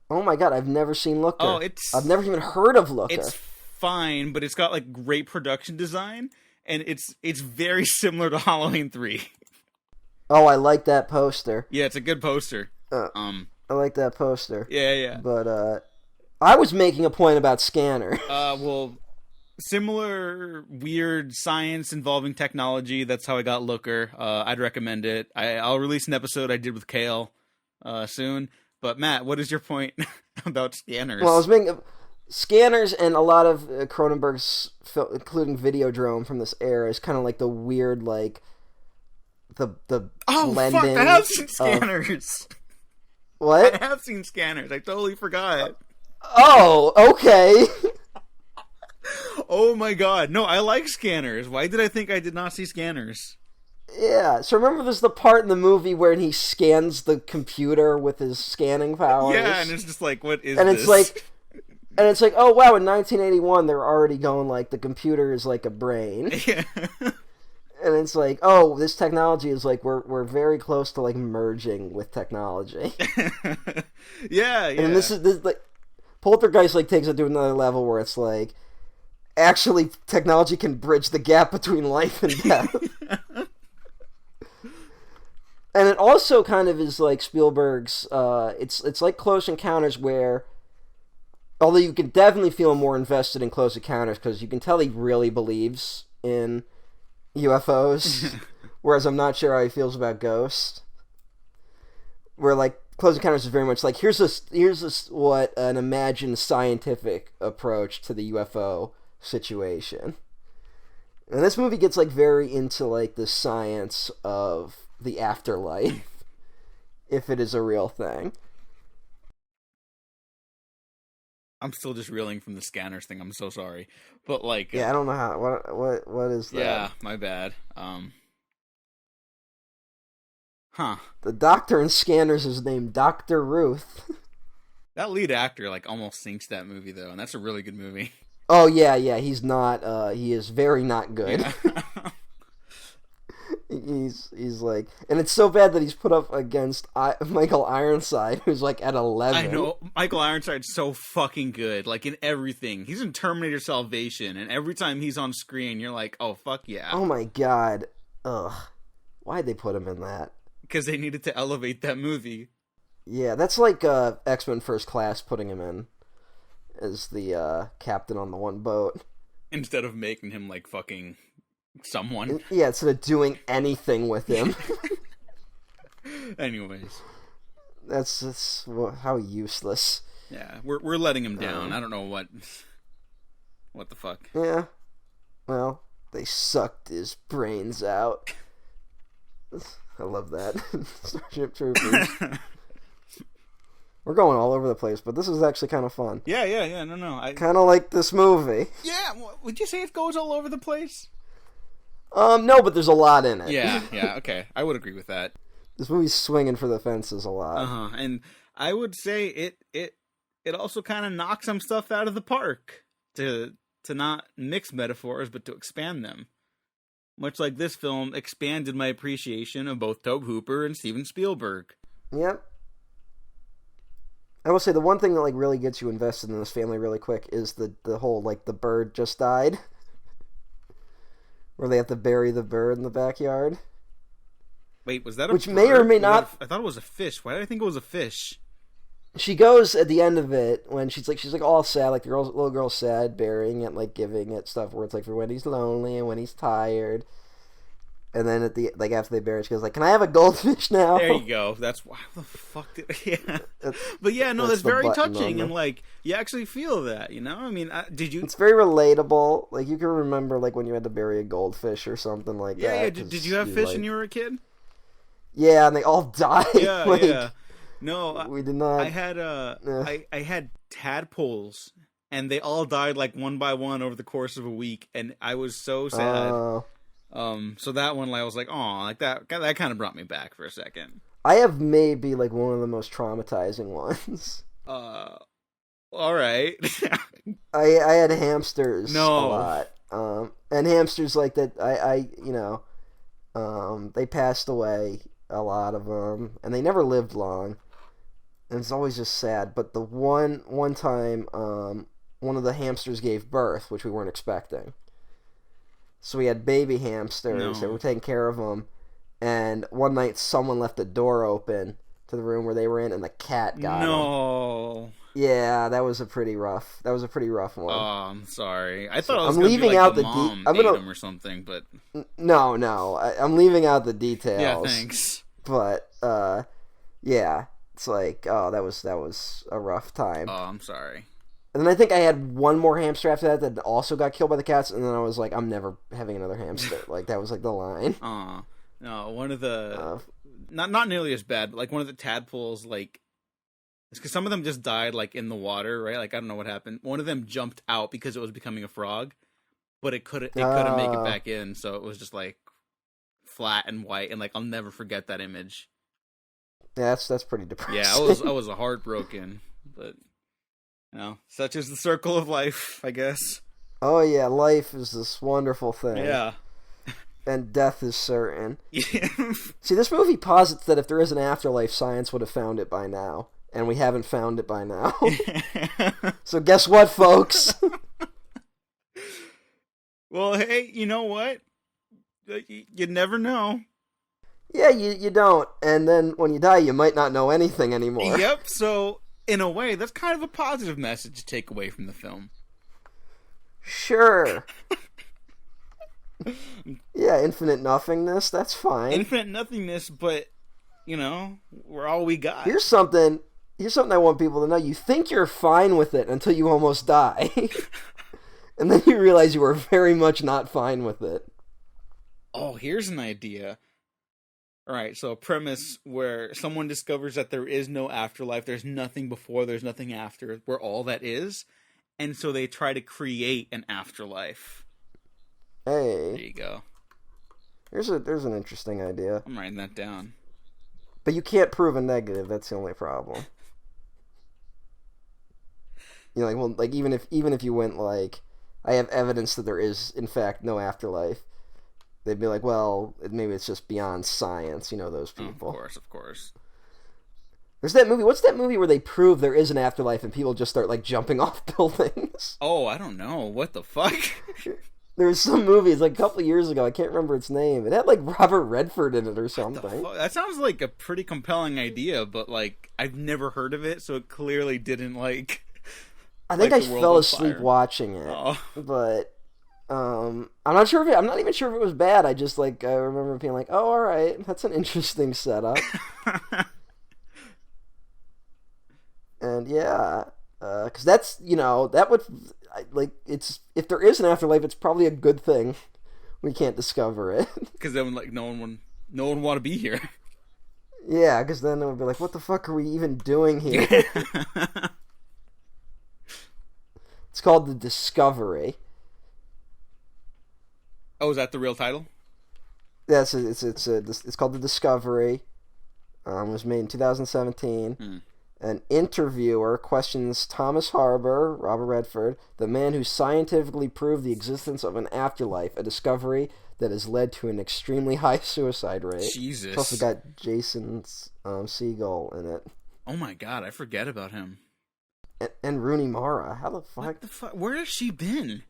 Oh my god, I've never seen Looker. Oh, I've never even heard of Looker. It's fine, but it's got like great production design, and it's very similar to Halloween 3. Oh, I like that poster. Yeah, it's a good poster. I like that poster. Yeah. But I was making a point about Scanner. Well, similar weird science involving technology. That's how I got Looker. I'd recommend it. I'll release an episode I did with Kale soon. But Matt, what is your point about Scanners? Well, I was making Scanners, and a lot of Cronenberg's, including Videodrome from this era, is kind of like the weird, like the Oh, blending. fuck, I have seen Scanners. What? I have seen Scanners. I totally forgot. Oh, okay. Oh my god. No, I like Scanners. Why did I think I did not see Scanners? Yeah, so remember there's the part in the movie where he scans the computer with his scanning powers? Yeah, and it's just like, what is and this? it's like, oh wow, in 1981 they're already going like, the computer is like a brain. Yeah. And it's like, oh, this technology is like, we're very close to like merging with technology. Yeah. And this like, Poltergeist like takes it to another level where it's like, actually technology can bridge the gap between life and death. And it also kind of is like Spielberg's, it's like Close Encounters, where, although you can definitely feel more invested in Close Encounters, because you can tell he really believes in UFOs, whereas I'm not sure how he feels about ghosts. Where, like, Close Encounters is very much like, here's this what an imagined scientific approach to the UFO situation. And this movie gets, like, very into, like, the science of the afterlife, if it is a real thing. I'm still just reeling from the Scanners thing. I'm so sorry, but like, yeah, I don't know how. What is that? Yeah, my bad. The doctor in Scanners is named Dr. Ruth. That lead actor like almost sinks that movie though, and that's a really good movie. Oh yeah, he's not. He is very not good. Yeah. He's like, and it's so bad that he's put up against Michael Ironside, who's like at 11. I know, Michael Ironside's so fucking good, like in everything. He's in Terminator Salvation, and every time he's on screen, you're like, oh fuck yeah. Oh my god, ugh, why'd they put him in that? Because they needed to elevate that movie. Yeah, that's like X-Men First Class putting him in as the captain on the one boat instead of making him like fucking someone. Yeah, instead of doing anything with him. Anyways, that's how useless. Yeah, we're letting him down. I don't know what the fuck. Yeah, well, they sucked his brains out. I love that. Starship Troopers. We're going all over the place, but this is actually kind of fun. Yeah. No. I kind of like this movie. Yeah, would you say it goes all over the place? No, but there's a lot in it. Yeah, okay. I would agree with that. This movie's swinging for the fences a lot. And I would say it also kind of knocks some stuff out of the park to not mix metaphors, but to expand them. Much like this film expanded my appreciation of both Tobe Hooper and Steven Spielberg. Yep. I will say the one thing that like really gets you invested in this family really quick is the whole like the bird just died. Where they have to bury the bird in the backyard. Wait, was that a which bird? may or may not? I thought it was a fish. Why did I think it was a fish? She goes at the end of it when she's like all sad, like the little girl's sad, burying it, like giving it stuff where it's like for when he's lonely and when he's tired. And then at the after they bury it, she goes like, "Can I have a goldfish now?" There you go. That's why the fuck did yeah. But yeah, no, that's very touching and like you actually feel that, you know? I mean, did you? It's very relatable. Like you can remember like when you had to bury a goldfish or something like that. Yeah. Did you have fish when you were a kid? Yeah, and they all died. Yeah, like, yeah. No, we did not. I had I had tadpoles, and they all died like one by one over the course of a week, and I was so sad. So that one, I was like, oh, like that kind of brought me back for a second. I have maybe like one of the most traumatizing ones. All right. I had hamsters a lot. And hamsters like that. They passed away, a lot of them, and they never lived long. And it's always just sad. But the one time, one of the hamsters gave birth, which we weren't expecting. So we had baby hamsters, and we're taking care of them. And one night, someone left the door open to the room where they were in, and the cat got them. Yeah, that was a pretty rough one. Oh, I'm sorry. I thought I was I'm leaving be like out the the mom I'm ate gonna him or something, but no, I'm leaving out the details. yeah, thanks. But yeah, it's like, oh, that was a rough time. Oh, I'm sorry. And then I think I had one more hamster after that also got killed by the cats, and then I was like, I'm never having another hamster. Like that was like the line. No, one of the not nearly as bad, but like one of the tadpoles, like it's because some of them just died like in the water, right? Like I don't know what happened. One of them jumped out because it was becoming a frog, but it couldn't make it back in, so it was just like flat and white, and like I'll never forget that image. Yeah, that's pretty depressing. Yeah, I was heartbroken, but such is the circle of life, I guess. Oh yeah, life is this wonderful thing. Yeah. And death is certain. Yeah. See, this movie posits that if there is an afterlife, science would have found it by now. And we haven't found it by now. So guess what, folks? Well, hey, you know what? You never know. Yeah, you don't. And then when you die, you might not know anything anymore. Yep, so in a way, that's kind of a positive message to take away from the film. Sure. Yeah, infinite nothingness, that's fine. Infinite nothingness, but, we're all we got. Here's something I want people to know. You think you're fine with it until you almost die. And then you realize you were very much not fine with it. Oh, here's an idea. All right, so a premise where someone discovers that there is no afterlife, there's nothing before, there's nothing after, we're all that is, and so they try to create an afterlife. Hey. There you go. There's an interesting idea. I'm writing that down. But you can't prove a negative, that's the only problem. Even if you went like, I have evidence that there is, in fact, no afterlife, they'd be like, well, maybe it's just beyond science, those people. Of course. There's that movie, what's that movie where they prove there is an afterlife and people just start, like, jumping off buildings? Oh, I don't know. What the fuck? There was some movie, it's like a couple of years ago, I can't remember its name. It had, like, Robert Redford in it or something. That sounds like a pretty compelling idea, but, like, I've never heard of it, so it clearly didn't, like... I think like I fell asleep watching it, but I'm not even sure if it was bad. I just I remember being like, oh, all right, that's an interesting setup. And yeah, because that's that would it's if there is an afterlife, it's probably a good thing we can't discover it. Because then no one want to be here. Yeah, because then it would be like, what the fuck are we even doing here? It's called The Discovery. Oh, is that the real title? Yes, it's called The Discovery. It was made in 2017. An interviewer questions Thomas Harbour, Robert Redford, the man who scientifically proved the existence of an afterlife, a discovery that has led to an extremely high suicide rate. Jesus. It's also got Jason Segel in it. Oh my god, I forget about him. And Rooney Mara. How the fuck? What the fuck? Where has she been?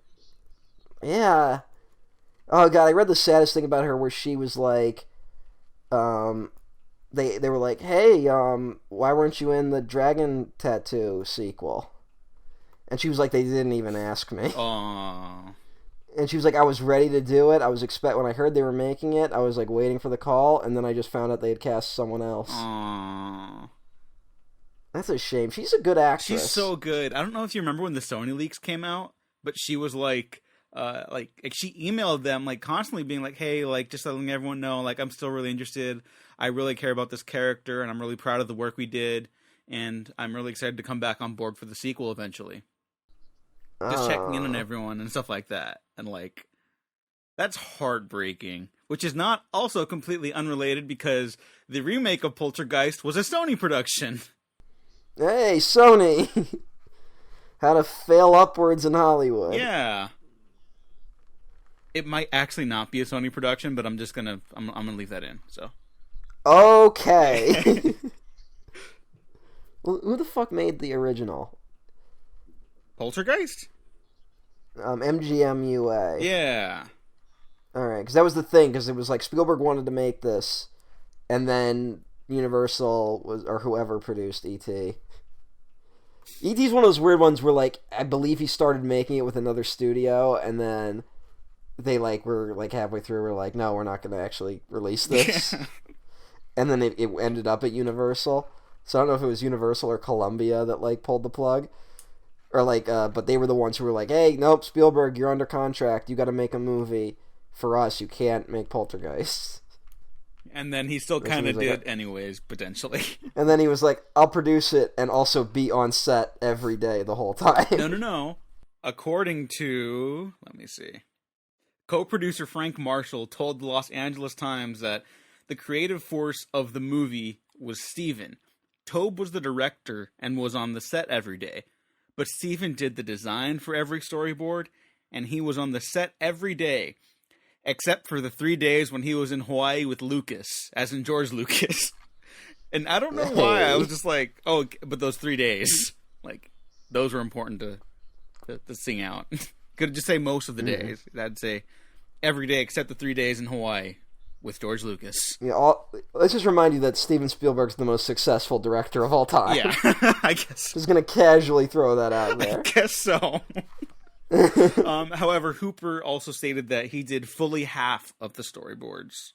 Yeah. Oh god, I read the saddest thing about her where she was like, they were like, hey, why weren't you in the Dragon Tattoo sequel? And she was like, they didn't even ask me. Aww. And she was like, I was ready to do it. When I heard they were making it, I was like waiting for the call, and then I just found out they had cast someone else. Aww. That's a shame. She's a good actress. She's so good. I don't know if you remember when the Sony leaks came out, but she was like she emailed them like constantly being like, hey, like just letting everyone know, like I'm still really interested. I really care about this character, and I'm really proud of the work we did, and I'm really excited to come back on board for the sequel eventually. Just checking in on everyone and stuff like that, and like that's heartbreaking. Which is not also completely unrelated because the remake of Poltergeist was a Sony production. Hey, Sony! How to fail upwards in Hollywood. Yeah. It might actually not be a Sony production, but I'm gonna leave that in, so. Okay. Well, who the fuck made the original? Poltergeist? MGM UA. Yeah. Alright, because that was the thing, because it was like Spielberg wanted to make this, and then Universal or whoever produced E.T. E.T.'s one of those weird ones where, like, I believe he started making it with another studio, and then they, like, were, like, halfway through, were like, no, we're not going to actually release this. And then it ended up at Universal. So I don't know if it was Universal or Columbia that, like, pulled the plug. Or, like, but they were the ones who were like, hey, nope, Spielberg, you're under contract. You got to make a movie for us. You can't make Poltergeist. And then he still kind of did anyways, potentially. And then he was like, I'll produce it and also be on set every day the whole time. No. According to, let me see, co-producer Frank Marshall told the Los Angeles Times that the creative force of the movie was Steven. Tobe was the director and was on the set every day. But Steven did the design for every storyboard, and he was on the set every day, except for the 3 days when he was in Hawaii with Lucas, as in George Lucas. And I don't know why, I was just like, oh, but those 3 days, like, those were important to sing out. Could just say most of the days. I'd say every day except the 3 days in Hawaii with George Lucas. Yeah, let's just remind you that Steven Spielberg's the most successful director of all time. Yeah, I guess. Just gonna casually throw that out there. I guess so. However, Hooper also stated that he did fully half of the storyboards,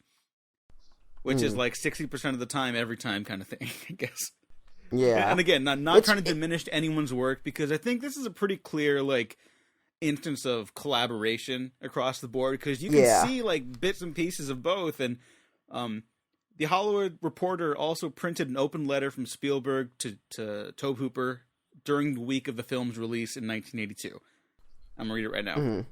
which is like 60% of the time, every time kind of thing, I guess. Yeah. And again, not trying to diminish anyone's work, because I think this is a pretty clear, like, instance of collaboration across the board, because you can see, like, bits and pieces of both. And the Hollywood Reporter also printed an open letter from Spielberg to Tobe Hooper during the week of the film's release in 1982. I'm going to read it right now.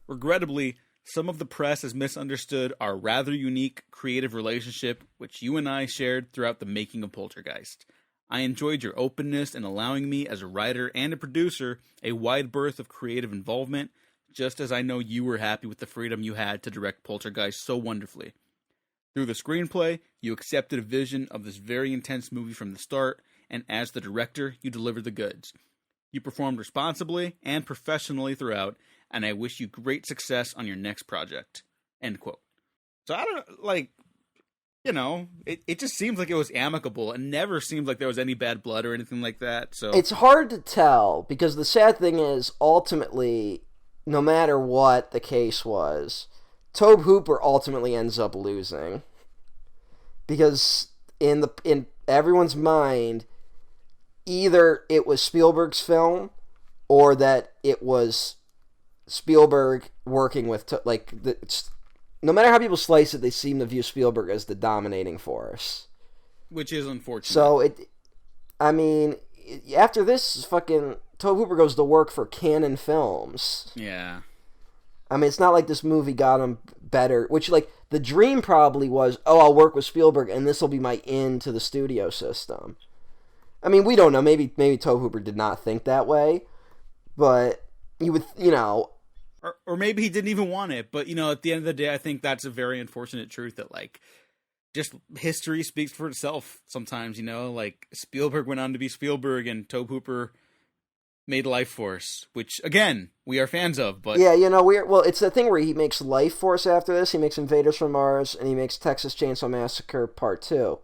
Regrettably, some of the press has misunderstood our rather unique creative relationship, which you and I shared throughout the making of Poltergeist. I enjoyed your openness in allowing me, as a writer and a producer, a wide berth of creative involvement, just as I know you were happy with the freedom you had to direct Poltergeist so wonderfully. Through the screenplay, you accepted a vision of this very intense movie from the start, and as the director, you delivered the goods. You performed responsibly and professionally throughout, and I wish you great success on your next project. End quote. So I don't, like, you know, it just seems like it was amicable. It never seemed like there was any bad blood or anything like that. So it's hard to tell, because the sad thing is, ultimately, no matter what the case was, Tobe Hooper ultimately ends up losing. Because in everyone's mind, either it was Spielberg's film, or that it was Spielberg working with, no matter how people slice it, they seem to view Spielberg as the dominating force. Which is unfortunate. So, after this, fucking Tobe Hooper goes to work for Canon Films. Yeah. I mean, it's not like this movie got him better, which, like, the dream probably was, oh, I'll work with Spielberg, and this will be my in to the studio system. I mean, we don't know. Maybe Tobe Hooper did not think that way, but you would, Or maybe he didn't even want it, but, at the end of the day, I think that's a very unfortunate truth that, like, just history speaks for itself sometimes, like, Spielberg went on to be Spielberg, and Tobe Hooper made Life Force, which, again, we are fans of, but... Yeah, it's the thing where he makes Life Force after this, he makes Invaders from Mars, and he makes Texas Chainsaw Massacre Part 2,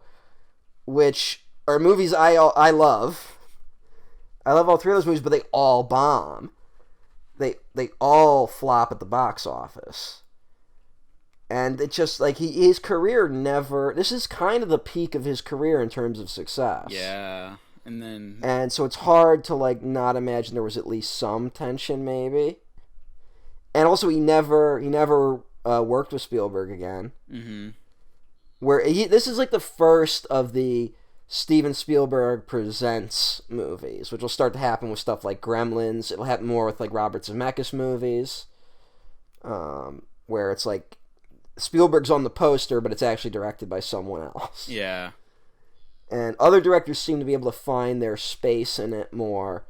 which are movies I love. I love all three of those movies, but they all bomb. They all flop at the box office. And it's just, like, his career never... This is kind of the peak of his career in terms of success. Yeah, and so it's hard to, like, not imagine there was at least some tension, maybe. And also, he never worked with Spielberg again. Mm-hmm. This is, like, the first of the Steven Spielberg Presents movies, which will start to happen with stuff like Gremlins. It'll happen more with, like, Robert Zemeckis movies, where it's like Spielberg's on the poster, but it's actually directed by someone else. Yeah. And other directors seem to be able to find their space in it more,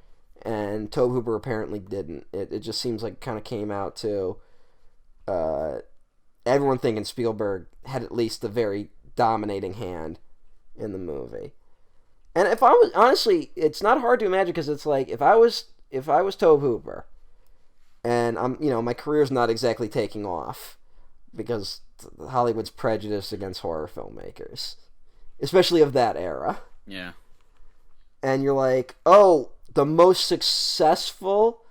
and Tobe Hooper apparently didn't. It just seems like it kind of came out to everyone thinking Spielberg had at least a very dominating hand in the movie. And if I was, honestly, it's not hard to imagine, because it's like, if I was Tobe Hooper, and my career's not exactly taking off, because Hollywood's prejudiced against horror filmmakers, especially of that era. Yeah. And you're like, oh, the most successful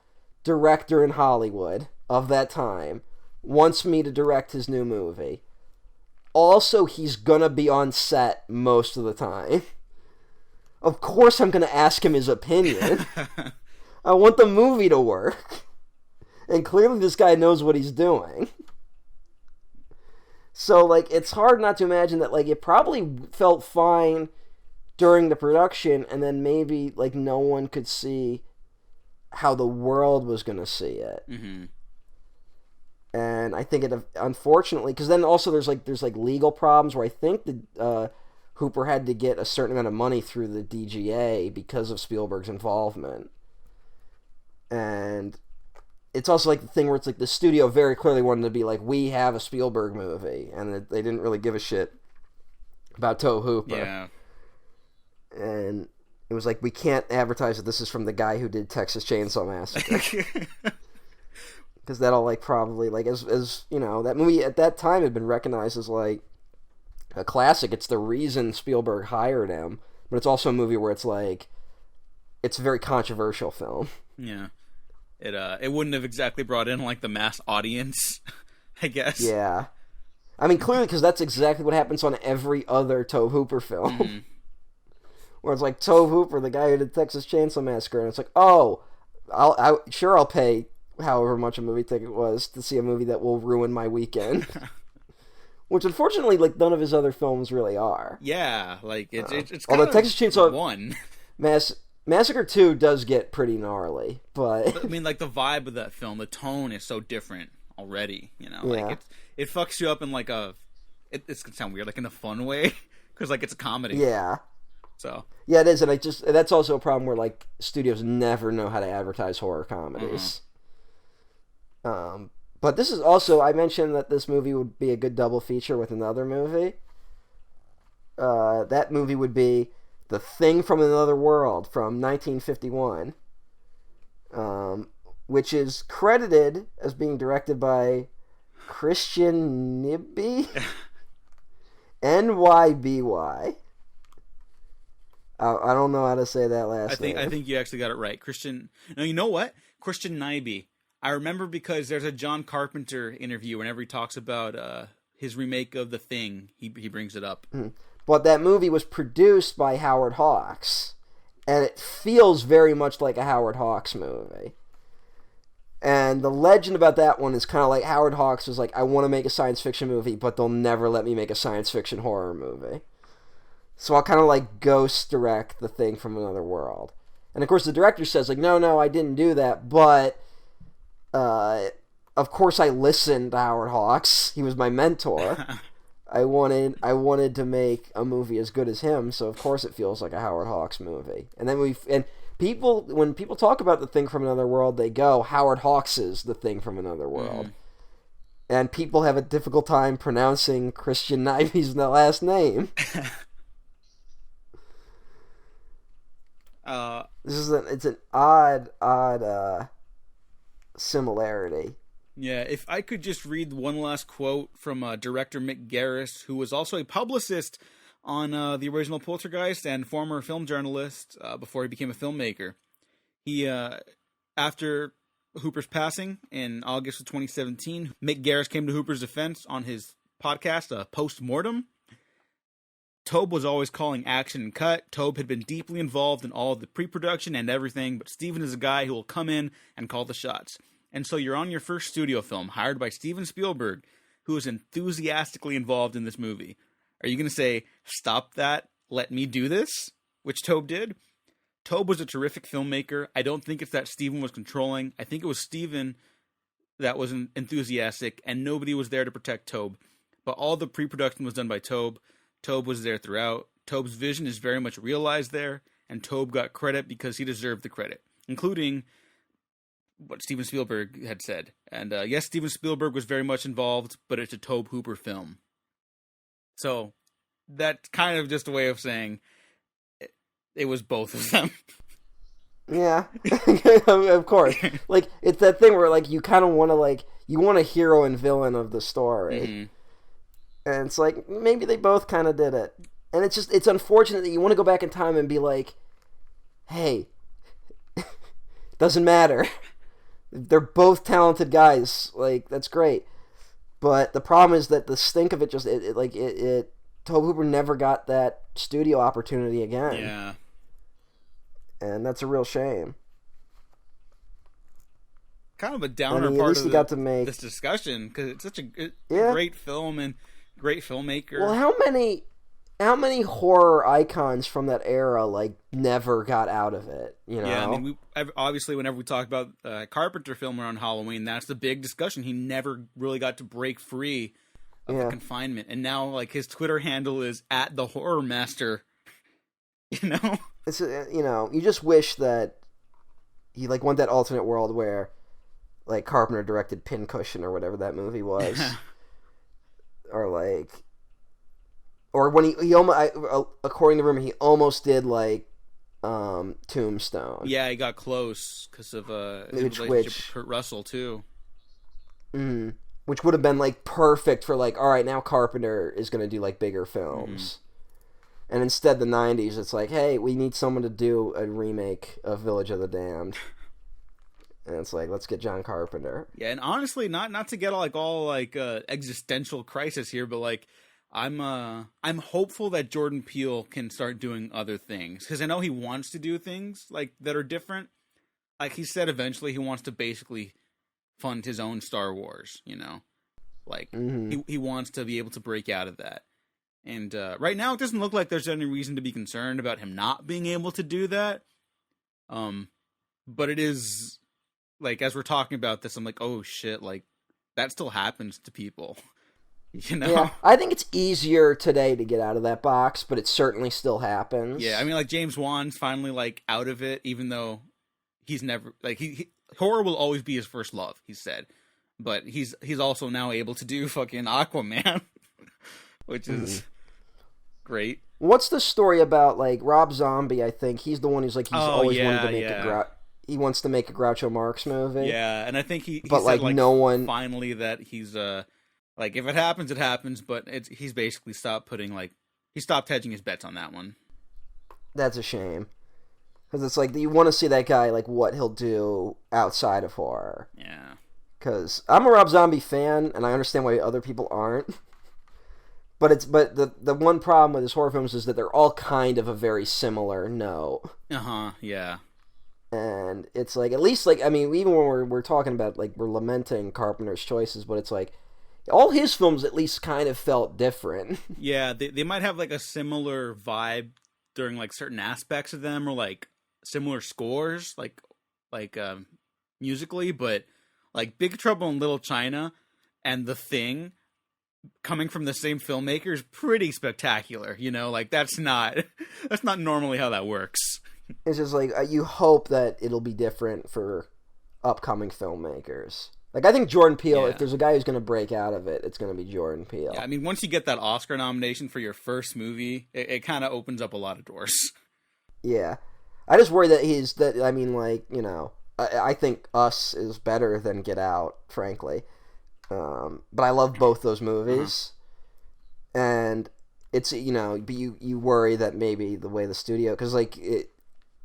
director in Hollywood of that time wants me to direct his new movie. Also, he's gonna be on set most of the time. Of course I'm gonna ask him his opinion. I want the movie to work. And clearly this guy knows what he's doing. So, like, it's hard not to imagine that, like, it probably felt fine during the production, and then maybe, like, no one could see how the world was going to see it. Mm-hmm. And I think it, unfortunately, because then also there's legal problems where I think the Hooper had to get a certain amount of money through the DGA because of Spielberg's involvement. And it's also like the thing where it's like the studio very clearly wanted to be like, we have a Spielberg movie, and they didn't really give a shit about Tobe Hooper. Yeah. And it was like, we can't advertise that this is from the guy who did Texas Chainsaw Massacre. Because that'll, like, probably, like, as you know, that movie at that time had been recognized as, like, a classic. It's the reason Spielberg hired him. But it's also a movie where it's, like, it's a very controversial film. Yeah. It wouldn't have exactly brought in, like, the mass audience, I guess. Yeah. I mean, clearly, because that's exactly what happens on every other Tobe Hooper film. Mm-hmm. Where it's like, Tobe Hooper, the guy who did Texas Chainsaw Massacre, and it's like, oh, I'll pay however much a movie ticket was to see a movie that will ruin my weekend. Which, unfortunately, like, none of his other films really are. Yeah, like, it's kind although of Texas Chainsaw one. Massacre 2 does get pretty gnarly, but I mean, like, the vibe of that film, the tone is so different already, you know? Yeah. Like, it fucks you up in, like, it's gonna sound weird, like, in a fun way, because, like, it's a comedy. yeah. So. Yeah, it is, and that's also a problem where, like, studios never know how to advertise horror comedies. But this is also, I mentioned that this movie would be a good double feature with another movie. That movie would be The Thing from Another World from 1951, which is credited as being directed by Christian Nyby, Nyby. I don't know how to say that last name. I think you actually got it right. Christian. No, you know what? Christian Nyby. I remember because there's a John Carpenter interview whenever he talks about his remake of The Thing. He brings it up. Mm-hmm. But that movie was produced by Howard Hawks, and it feels very much like a Howard Hawks movie. And the legend about that one is kind of like Howard Hawks was like, I want to make a science fiction movie, but they'll never let me make a science fiction horror movie. So I'll kind of like ghost direct The Thing from Another World. And of course the director says like, no, I didn't do that, but of course I listened to Howard Hawks. He was my mentor. I wanted to make a movie as good as him, so of course it feels like a Howard Hawks movie. And then when people talk about The Thing from Another World, they go, Howard Hawks is The Thing from Another World. Mm. And people have a difficult time pronouncing Christian Nyby's last name. It's an odd similarity. Yeah, if I could just read one last quote from director Mick Garris, who was also a publicist on the original Poltergeist and former film journalist before he became a filmmaker. He, after Hooper's passing in August of 2017, Mick Garris came to Hooper's defense on his podcast, Post-Mortem. Tobe was always calling action and cut. Tobe had been deeply involved in all of the pre-production and everything, but Steven is a guy who will come in and call the shots. And so you're on your first studio film, hired by Steven Spielberg, who is enthusiastically involved in this movie. Are you going to say, stop that, let me do this? Which Tobe did. Tobe was a terrific filmmaker. I don't think it's that Steven was controlling. I think it was Steven that was enthusiastic, and nobody was there to protect Tobe. But all the pre-production was done by Tobe. Tobe was there throughout. Tobe's vision is very much realized there, and Tobe got credit because he deserved the credit, including what Steven Spielberg had said. And yes, Steven Spielberg was very much involved, but it's a Tobe Hooper film. So that's kind of just a way of saying it was both of them. Yeah, of course. Like, it's that thing where, like, you kind of want to, like, you want a hero and villain of the story. Mm-hmm. And it's like, maybe they both kind of did it. And it's just, it's unfortunate that you want to go back in time and be like, hey, doesn't matter. They're both talented guys. Like, that's great. But the problem is that the stink of it just, Tobe Hooper never got that studio opportunity again. Yeah. And that's a real shame. Kind of a downer part of got to make this discussion, because it's such a great film, and great filmmaker. Well, how many horror icons from that era like never got out of it? You know? Yeah, I mean, obviously whenever we talk about Carpenter film around Halloween, that's the big discussion. He never really got to break free of the confinement, and now like his Twitter handle is @thehorrormaster. You know, it's you just wish that he like went that alternate world where like Carpenter directed Pincushion or whatever that movie was, or when he almost, according to rumor, he almost did like Tombstone. Yeah, he got close because of his relationship with Kurt Russell too. Which would have been like perfect for like, all right, now Carpenter is going to do like bigger films. And instead, the 90s, it's like, hey, we need someone to do a remake of Village of the Damned. And it's like, let's get John Carpenter. Yeah, and honestly, not to get all existential crisis here, but like I'm hopeful that Jordan Peele can start doing other things, because I know he wants to do things like that are different. Like he said, eventually he wants to basically fund his own Star Wars. You know, like he wants to be able to break out of that. And right now, it doesn't look like there's any reason to be concerned about him not being able to do that. But it is, like, as we're talking about this, I'm like, oh shit, like, that still happens to people. You know? Yeah, I think it's easier today to get out of that box, but it certainly still happens. Yeah, I mean, like, James Wan's finally, like, out of it, even though he's never, like, horror will always be his first love, he said. But he's also now able to do fucking Aquaman, which is great. What's the story about, like, Rob Zombie? I think he's the one who's like, always wanted to make he wants to make a Groucho Marx movie. Yeah, and I think he but said, like no one finally that he's like, if it happens, it happens. But he's basically stopped hedging his bets on that one. That's a shame, because it's like you want to see that guy, like what he'll do outside of horror. Yeah. Because I'm a Rob Zombie fan, and I understand why other people aren't. But the one problem with his horror films is that they're all kind of a very similar note. Yeah. And it's like, at least, like, I mean, even when we're talking about, like, we're lamenting Carpenter's choices, but it's like, all his films at least kind of felt different. Yeah, they might have, like, a similar vibe during, like, certain aspects of them, or, like, similar scores, like musically, but, like, Big Trouble in Little China and The Thing, coming from the same filmmaker, is pretty spectacular, you know? Like, that's not normally how that works. It's just like, you hope that it'll be different for upcoming filmmakers. Like, I think Jordan Peele, if there's a guy who's going to break out of it, it's going to be Jordan Peele. Yeah, I mean, once you get that Oscar nomination for your first movie, it kind of opens up a lot of doors. Yeah. I just worry that I think Us is better than Get Out, frankly. But I love both those movies. And it's, but you worry that maybe the way the studio, because, like,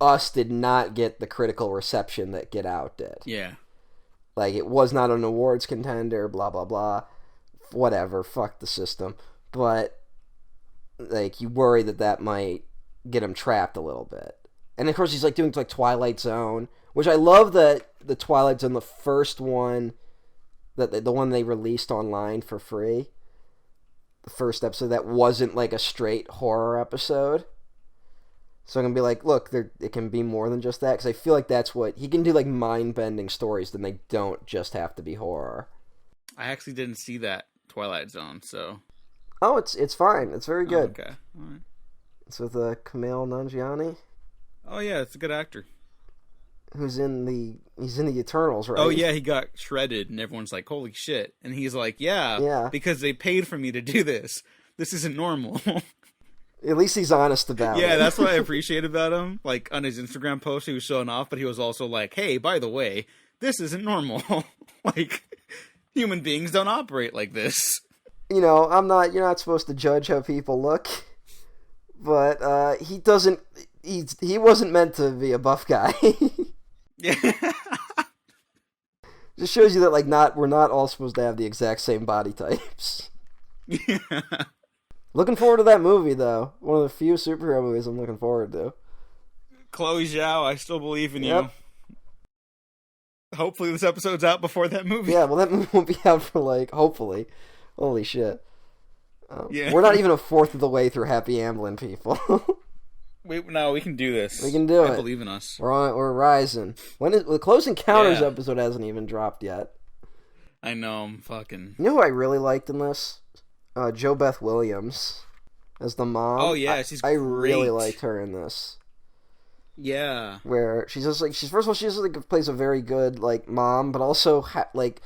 Us did not get the critical reception that Get Out did. Yeah. Like, it was not an awards contender, blah, blah, blah. Whatever, fuck the system. But, like, you worry that might get him trapped a little bit. And, of course, he's, like, doing, like, Twilight Zone, which I love that the Twilight Zone, the first one, the one they released online for free, the first episode, that wasn't, like, a straight horror episode. So I'm going to be like, look, it can be more than just that, because I feel like that's what... He can do, like, mind-bending stories, then they don't just have to be horror. I actually didn't see that Twilight Zone, so... Oh, it's fine. It's very good. Oh, okay. All right. It's with Kumail Nanjiani. Oh, yeah, it's a good actor. He's in the Eternals, right? Oh, yeah, he got shredded, and everyone's like, holy shit. And he's like, yeah, because they paid for me to do this. This isn't normal. At least he's honest about it. Yeah, that's what I appreciate about him. Like, on his Instagram post, he was showing off, but he was also like, hey, by the way, this isn't normal. Like, human beings don't operate like this. You're not supposed to judge how people look, but he wasn't meant to be a buff guy. Yeah. Just shows you that, like, we're not all supposed to have the exact same body types. Yeah. Looking forward to that movie, though. One of the few superhero movies I'm looking forward to. Chloe Zhao, I still believe in you. Hopefully this episode's out before that movie. Yeah, well, that movie won't be out for, like, hopefully. Holy shit. Yeah. We're not even a fourth of the way through Happy Amblin, people. We can do this. We can do it. I believe in us. We're rising. The Close Encounters episode hasn't even dropped yet. I know, I'm fucking... You know who I really liked in this? Jo Beth Williams as the mom. Oh yeah, she's I great. really liked her in this. Yeah. Where she's just like, first of all, she just like plays a very good like mom, but also like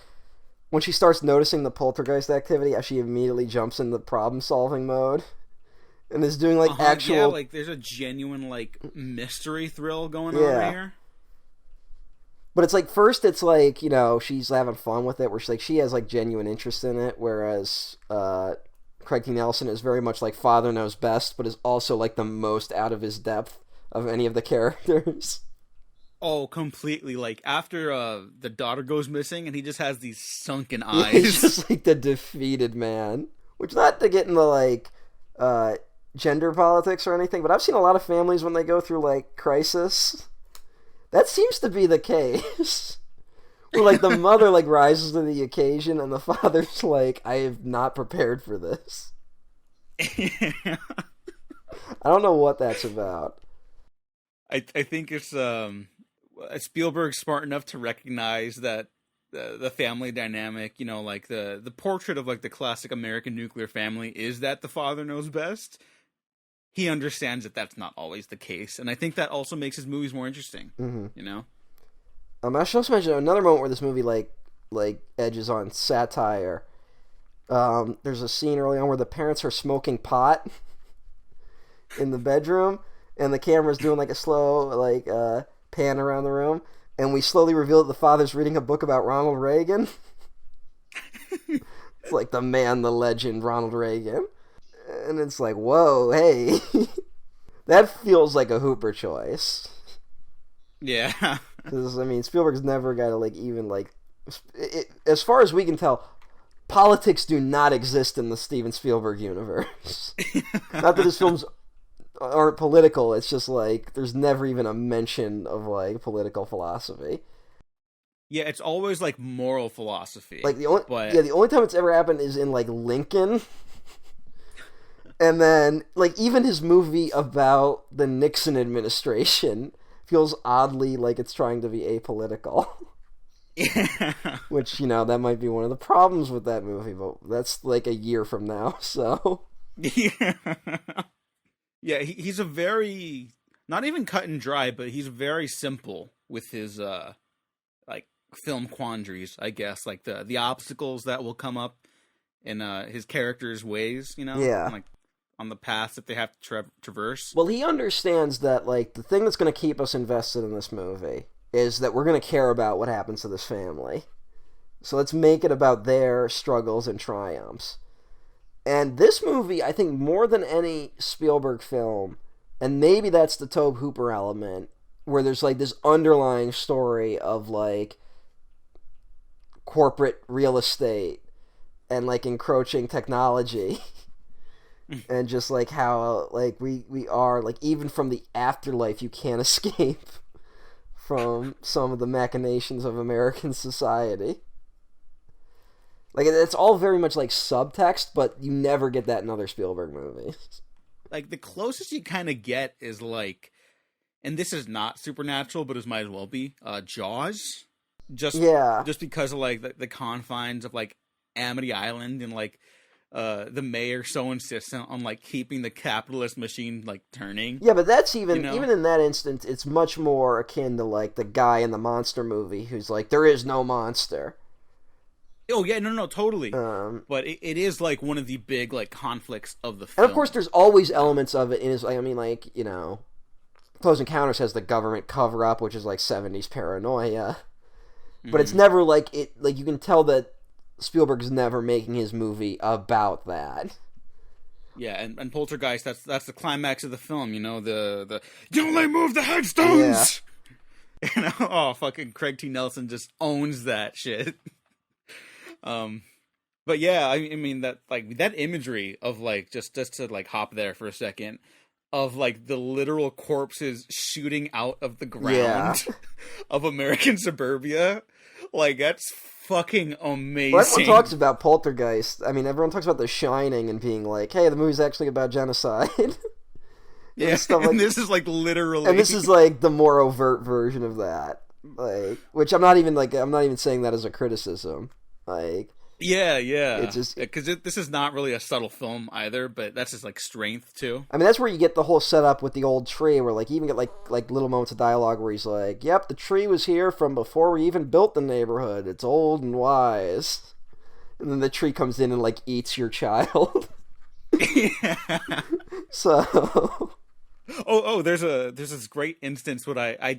when she starts noticing the poltergeist activity, how she immediately jumps into problem solving mode. And is doing like actual... Yeah, like there's a genuine like mystery thrill going on here. But it's like, first it's like, you know, she's having fun with it, where she has like genuine interest in it, whereas Craig T. Nelson is very much like father knows best, but is also like the most out of his depth of any of the characters. Oh, completely. Like after the daughter goes missing and he just has these sunken Yeah, eyes. he's just like the defeated man. Which, not to get into like gender politics or anything, but I've seen a lot of families when they go through like crisis, that seems to be the case. Where like the mother like rises to the occasion and the father's like, I have not prepared for this. I don't know what that's about. I think it's Spielberg's smart enough to recognize that the family dynamic, you know, like the portrait of like the classic American nuclear family is that the father knows best. He understands that that's not always the case, and I think that also makes his movies more interesting. Mm-hmm. You know, I should also mention another moment where this movie like edges on satire. There's a scene early on where the parents are smoking pot in the bedroom, and the camera's doing like a slow like pan around the room, and we slowly reveal that the father's reading a book about Ronald Reagan. It's like the man, the legend, Ronald Reagan. And it's like, whoa, hey. That feels like a Hooper choice. yeah. Because, I mean, Spielberg's never got to, like, even, like... as far as we can tell, politics do not exist in the Steven Spielberg universe. Not that his films aren't political, it's just, like, there's never even a mention of, like, political philosophy. Yeah, it's always, like, moral philosophy. Like, the only time it's ever happened is in, like, Lincoln. And then, like, even his movie about the Nixon administration feels oddly like it's trying to be apolitical. Yeah. Which, you know, that might be one of the problems with that movie, but that's, like, a year from now, so... Yeah. Yeah, he's a very... not even cut and dry, but he's very simple with his, like, film quandaries, I guess. Like, the obstacles that will come up in his character's ways, you know? Yeah. Like, on the path that they have to traverse. Well, he understands that, like, the thing that's going to keep us invested in this movie is that we're going to care about what happens to this family. So let's make it about their struggles and triumphs. And this movie, I think, more than any Spielberg film, and maybe that's the Tobe Hooper element, where there's, like, this underlying story of, like, corporate real estate and, like, encroaching technology. And just, like, how, like, we are, like, even from the afterlife, you can't escape from some of the machinations of American society. Like, it's all very much, like, subtext, but you never get that in other Spielberg movies. Like, the closest you kind of get is, like, and this is not supernatural, but it might as well be, Jaws. Just because of, like, the confines of, like, Amity Island and, like, the mayor so insistent on, like, keeping the capitalist machine, like, turning. Yeah, but that's even, you know? Even in that instance, it's much more akin to, like, the guy in the monster movie who's like, there is no monster. Oh, yeah, no, totally. But it is, like, one of the big, like, conflicts of the film. And, of course, there's always elements of it in his, like, I mean, like, you know, Close Encounters has the government cover-up, which is, like, 70s paranoia. But it's never, like, you can tell that Spielberg's never making his movie about that. Yeah, and Poltergeist, that's the climax of the film, you know, the you only move the headstones! Yeah. You know, oh, fucking Craig T. Nelson just owns that shit. But yeah, I mean, that, like, that imagery of, like, just to, like, hop there for a second, of, like, the literal corpses shooting out of the ground of American suburbia, like, that's fucking amazing. Well, everyone talks about Poltergeist. I mean, everyone talks about The Shining and being like, hey, the movie's actually about genocide. Yeah, stuff and like, this is like literally, and this is like the more overt version of that, like, which I'm not even saying that as a criticism, like, yeah, it's just because this is not really a subtle film either, but that's his like strength too. I mean, that's where you get the whole setup with the old tree, where like you even get like little moments of dialogue where he's like, "Yep, the tree was here from before we even built the neighborhood. It's old and wise," and then the tree comes in and like eats your child. Yeah. So. There's this great instance what I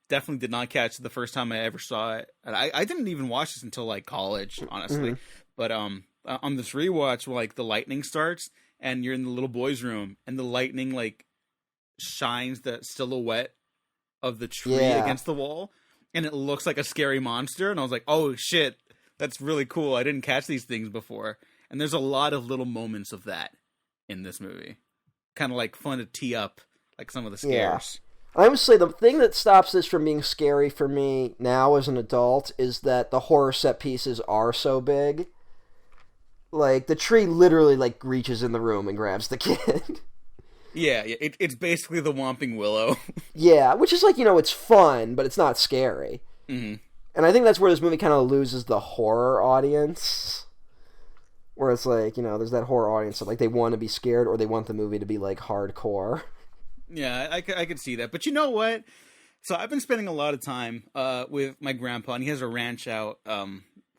definitely did not catch the first time I ever saw it, and I didn't even watch this until like college, honestly. Mm-hmm. But on this rewatch, where like the lightning starts and you're in the little boy's room and the lightning like shines the silhouette of the tree against the wall, and it looks like a scary monster, and I was like, oh shit, that's really cool. I didn't catch these things before, and there's a lot of little moments of that in this movie, kind of like fun to tee up like some of the scares. I would say the thing that stops this from being scary for me now as an adult is that the horror set pieces are so big. Like, the tree literally, like, reaches in the room and grabs the kid. Yeah, it's basically the Whomping Willow. Yeah, which is like, it's fun, but it's not scary. Mm-hmm. And I think that's where this movie kind of loses the horror audience. Where it's like, there's that horror audience that, like, they want to be scared or they want the movie to be, like, hardcore. Yeah, I could see that. But you know what? So I've been spending a lot of time with my grandpa, and he has a ranch out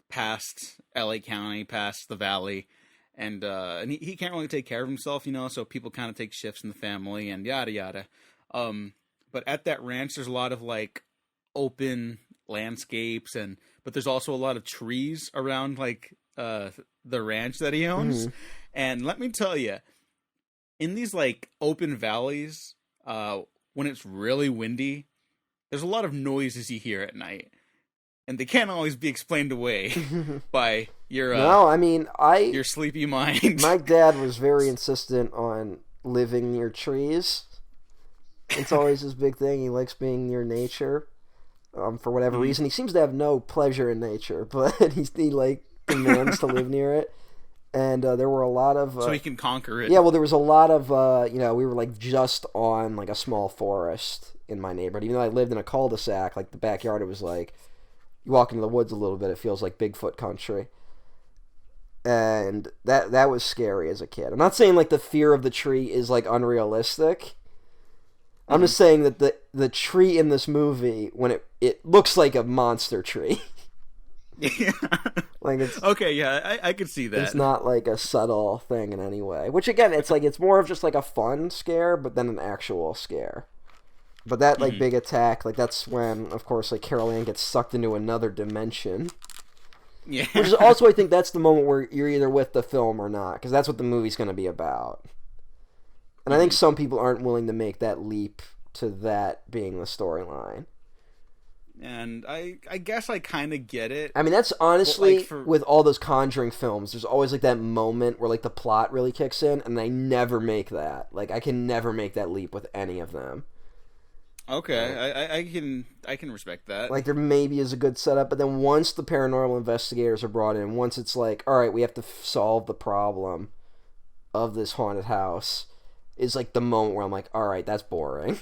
past LA County, past the valley, and he can't really take care of himself, so people kind of take shifts in the family and yada yada. But at that ranch, there's a lot of like open landscapes, but there's also a lot of trees around like the ranch that he owns. Mm-hmm. And let me tell you, in these like open valleys, when it's really windy, there's a lot of noises you hear at night, and they can't always be explained away by your your sleepy mind. My dad was very insistent on living near trees. It's always his big thing. He likes being near nature, for whatever reason. He seems to have no pleasure in nature, but he like demands to live near it. And there were a lot of... so he can conquer it. Yeah, well, there was a lot of, we were, like, just on, like, a small forest in my neighborhood. Even though I lived in a cul-de-sac, like, the backyard, it was, like, you walk into the woods a little bit, it feels like Bigfoot country. And that was scary as a kid. I'm not saying, like, the fear of the tree is, like, unrealistic. I'm just saying that the tree in this movie, when it looks like a monster tree. Yeah. Like it's okay, yeah, I could see that. It's not like a subtle thing in any way. Which again, it's more of just like a fun scare, but then an actual scare. But that like big attack, like that's when, of course, like Carol Ann gets sucked into another dimension. Yeah. Which is also, I think, that's the moment where you're either with the film or not, because that's what the movie's going to be about. And I think some people aren't willing to make that leap to that being the storyline. And I guess I kind of get it. I mean, that's honestly, with all those Conjuring films, there's always like that moment where like the plot really kicks in, and they never make that. Like, I can never make that leap with any of them. Okay, I can respect that. Like, there maybe is a good setup, but then once the paranormal investigators are brought in, once it's like, all right, we have to solve the problem of this haunted house, is like the moment where I'm like, all right, that's boring.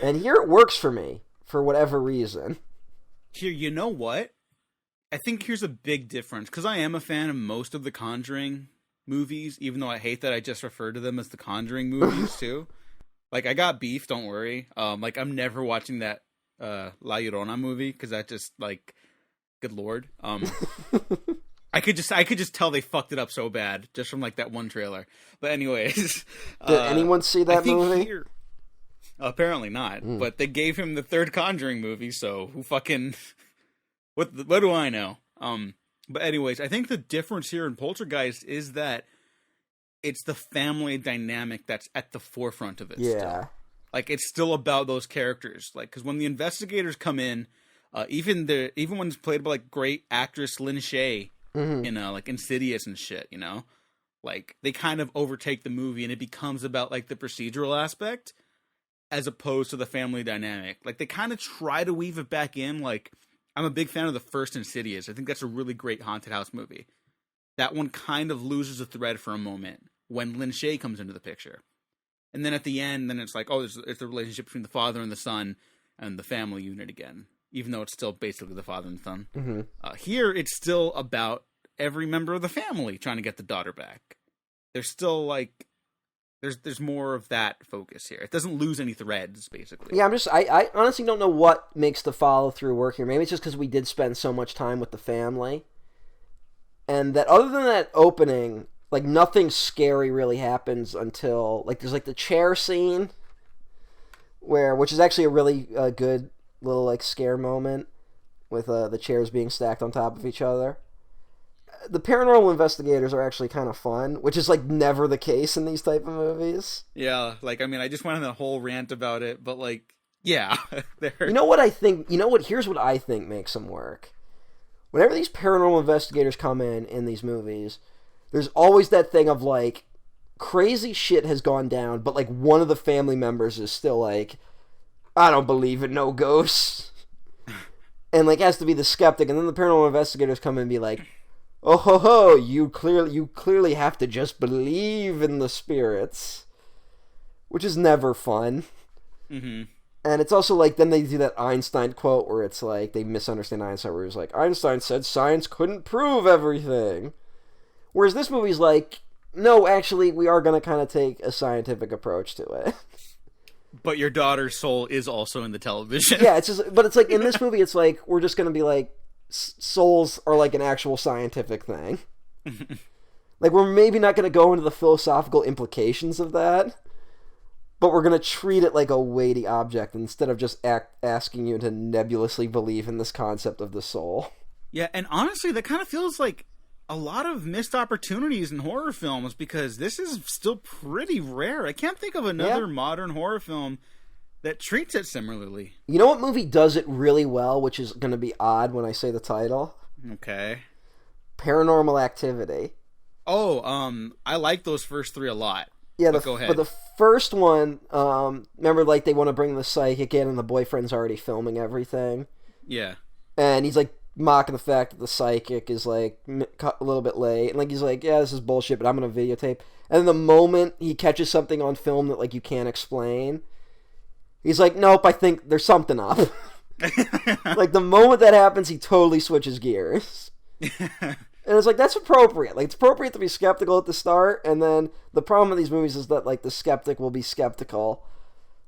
And here it works for me. For whatever reason. Here, you know what? I think here's a big difference, because I am a fan of most of the Conjuring movies, even though I hate that I just refer to them as the Conjuring movies, too. Like, I got beef, don't worry. Like, I'm never watching that La Llorona movie, because that just, like, good lord. I could just tell they fucked it up so bad, just from, like, that one trailer. But anyways. Did anyone see that movie? Here, apparently not, but they gave him the third Conjuring movie, so who fucking... What do I know? But anyways, I think the difference here in Poltergeist is that it's the family dynamic that's at the forefront of it. Yeah. Still. Like, it's still about those characters. Like, because when the investigators come in, even when it's played by, like, great actress Lynn Shay in, like, Insidious and shit, Like, they kind of overtake the movie, and it becomes about, like, the procedural aspect as opposed to the family dynamic. Like, they kind of try to weave it back in, like, I'm a big fan of the first Insidious. I think that's a really great haunted house movie. That one kind of loses a thread for a moment when Lin Shaye comes into the picture. And then at the end, then it's like, oh, it's the relationship between the father and the son and the family unit again, even though it's still basically the father and the son. Mm-hmm. Here, it's still about every member of the family trying to get the daughter back. There's still, like, there's more of that focus here. It doesn't lose any threads, basically. Yeah, I honestly don't know what makes the follow-through work here. Maybe it's just because we did spend so much time with the family. And that other than that opening, like, nothing scary really happens until, like, there's, like, the chair scene, which is actually a really good little, like, scare moment with the chairs being stacked on top of each other. The paranormal investigators are actually kind of fun, which is, like, never the case in these type of movies. Yeah, like, I mean, I just went on a whole rant about it, but, like, yeah. You know what I think, here's what I think makes them work. Whenever these paranormal investigators come in these movies, there's always that thing of, like, crazy shit has gone down, but, like, one of the family members is still like, I don't believe in no ghosts. And, like, has to be the skeptic, and then the paranormal investigators come in and be like, oh ho ho, you clearly have to just believe in the spirits. Which is never fun. Mm-hmm. And it's also like, then they do that Einstein quote where it's like, they misunderstand Einstein, where he was like, Einstein said science couldn't prove everything. Whereas this movie's like, no, actually, we are going to kind of take a scientific approach to it. But your daughter's soul is also in the television. Yeah, but it's like, in this movie, it's like, we're just going to be like, souls are like an actual scientific thing. Like, we're maybe not going to go into the philosophical implications of that, but we're going to treat it like a weighty object instead of just asking you to nebulously believe in this concept of the soul. Yeah, and honestly, that kind of feels like a lot of missed opportunities in horror films, because this is still pretty rare. I can't think of another modern horror film that treats it similarly. You know what movie does it really well, which is going to be odd when I say the title? Okay. Paranormal Activity. Oh, I like those first three a lot. Yeah, go ahead. But the first one, remember, like, they want to bring the psychic in and the boyfriend's already filming everything? Yeah. And he's, like, mocking the fact that the psychic is, like, a little bit late. And, like, he's like, yeah, this is bullshit, but I'm going to videotape. And then the moment he catches something on film that, like, you can't explain, he's like, nope, I think there's something up. Like, the moment that happens, he totally switches gears. And it's like, that's appropriate. Like, it's appropriate to be skeptical at the start, and then the problem with these movies is that, like, the skeptic will be skeptical,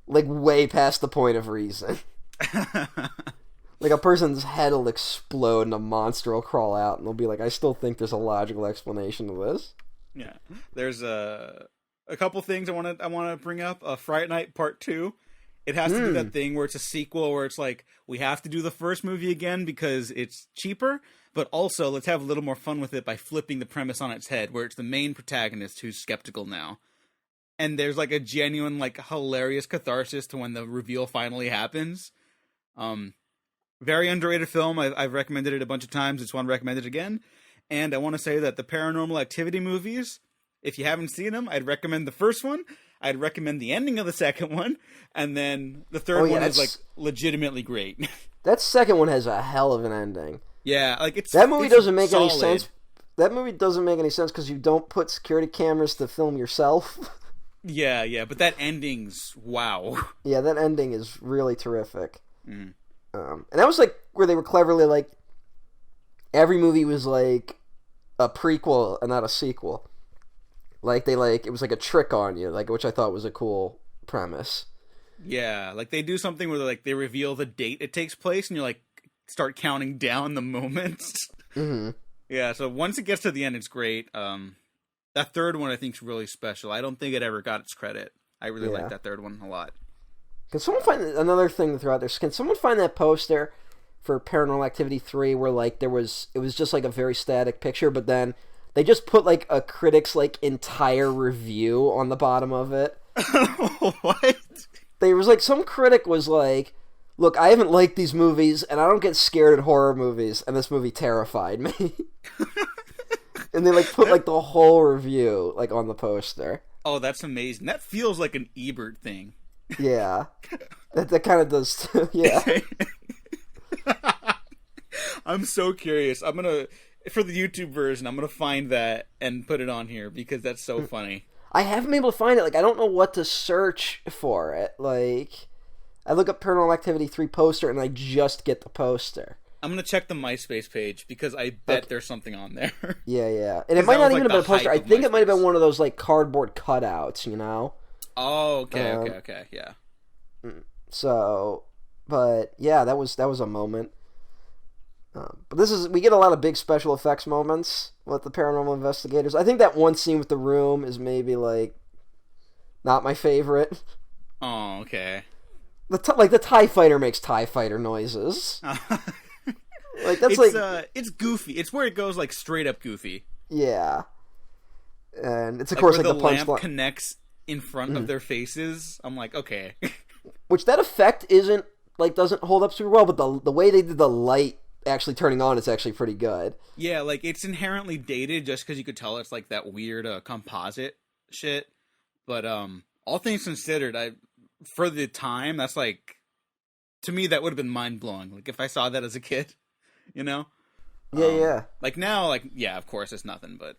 like, way past the point of reason. Like, a person's head will explode and a monster will crawl out, and they'll be like, I still think there's a logical explanation to this. Yeah. There's a couple things I want to bring up. Fright Night Part 2. It has to do that thing where it's a sequel where it's like, we have to do the first movie again because it's cheaper, but also let's have a little more fun with it by flipping the premise on its head, where it's the main protagonist who's skeptical now. And there's like a genuine, like, hilarious catharsis to when the reveal finally happens. Very underrated film. I've recommended it a bunch of times. Just want to recommend it again. And I want to say that the Paranormal Activity movies, if you haven't seen them, I'd recommend the first one. I'd recommend the ending of the second one, and then the third one is, like, legitimately great. That second one has a hell of an ending. Yeah, like, that movie doesn't make solid. any sense. That movie doesn't make any sense because you don't put security cameras to film yourself. Yeah, but that ending's wow. Yeah, that ending is really terrific. Mm. And that was, like, where they were cleverly, like, every movie was, like, a prequel and not a sequel. Like, it was like a trick on you, like, which I thought was a cool premise. Yeah, like, they do something where, like, they reveal the date it takes place, and you, like, start counting down the moments. Mm-hmm. Yeah, so once it gets to the end, it's great. That third one, I think, is really special. I don't think it ever got its credit. I really like that third one a lot. Can someone find another thing to throw out there? Can someone find that poster for Paranormal Activity 3 where, like, it was just, like, a very static picture, but then they just put, like, a critic's, like, entire review on the bottom of it? What? There was, like, some critic was like, look, I haven't liked these movies, and I don't get scared at horror movies, and this movie terrified me. And they, like, put, like, the whole review, like, on the poster. Oh, that's amazing. That feels like an Ebert thing. Yeah. That kind of does, too. Yeah. I'm so curious. I'm gonna, for the YouTube version, I'm gonna find that and put it on here because that's so funny. I haven't been able to find it. Like, I don't know what to search for it. Like, I look up Paranormal Activity 3 poster, and I just get the poster. I'm gonna check the MySpace page because I bet there's something on there. Yeah. And it might not even have been a poster. I think it might have been one of those, like, cardboard cutouts, you know? Oh, okay, yeah. So, but, yeah, that was a moment. But we get a lot of big special effects moments with the paranormal investigators. I think that one scene with the room is maybe, like, not my favorite. Oh, okay. The TIE fighter makes TIE fighter noises. Like, that's it's goofy. It's where it goes, like, straight up goofy. Yeah. And it's, of like, course, where like, the punchline lamp connects in front of their faces. I'm like, okay. Which that effect doesn't hold up super well, but the way they did the light actually turning on is actually pretty good. Yeah, like, it's inherently dated just because you could tell it's, like, that weird composite shit. But, all things considered, for the time, that's, like, to me, that would have been mind-blowing. Like, if I saw that as a kid, you know? Yeah. Like, now, like, yeah, of course, it's nothing, but...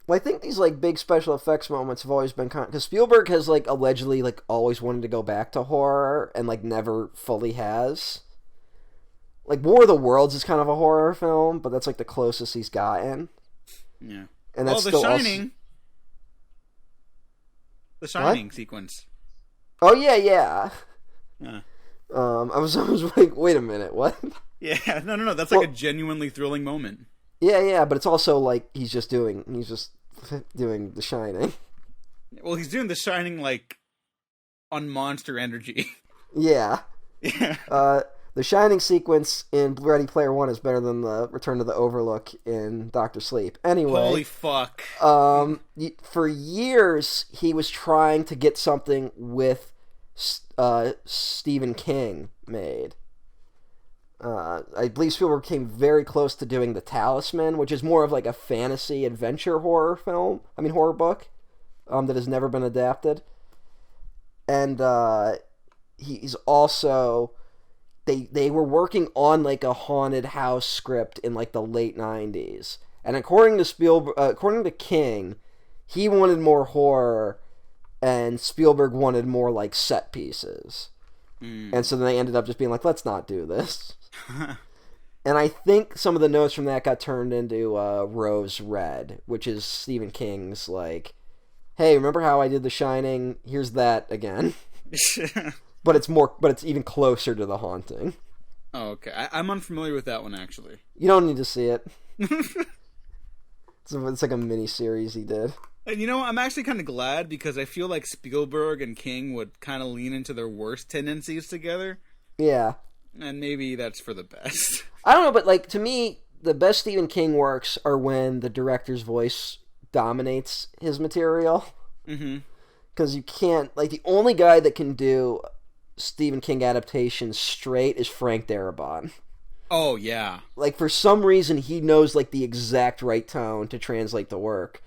Well, I think these, like, big special effects moments have always been kind of... Because Spielberg has, like, allegedly, like, always wanted to go back to horror, and, like, never fully has. Like, War of the Worlds is kind of a horror film, but that's, like, the closest he's gotten. Yeah. And that's The still Shining. Also... The Shining sequence. Oh, yeah. Yeah. I was like, wait a minute, what? Yeah, no. That's like a genuinely thrilling moment. Yeah, but it's also like he's just doing The Shining. Well, he's doing The Shining like on monster energy. Yeah. Yeah. The Shining sequence in Ready Player One is better than the Return to the Overlook in Doctor Sleep. Anyway. Holy fuck. For years, he was trying to get something with Stephen King made. I believe Spielberg came very close to doing The Talisman, which is more of like a fantasy adventure horror book that has never been adapted. And he's also... They were working on like a haunted house script in like the late 90s. And according to King, he wanted more horror and Spielberg wanted more like set pieces. And so then they ended up just being like, let's not do this. And I think some of the notes from that got turned into Rose Red, which is Stephen King's like, hey, remember how I did The Shining? Here's that again. But it's even closer to The Haunting. Oh, okay. I'm unfamiliar with that one, actually. You don't need to see it. It's like a mini-series he did. And you know, I'm actually kind of glad because I feel like Spielberg and King would kind of lean into their worst tendencies together. Yeah. And maybe that's for the best. I don't know, but like to me, the best Stephen King works are when the director's voice dominates his material. Mm-hmm. Because you can't... Like, the only guy that can do Stephen King adaptations straight is Frank Darabont. Oh, yeah. Like, for some reason, he knows, like, the exact right tone to translate the work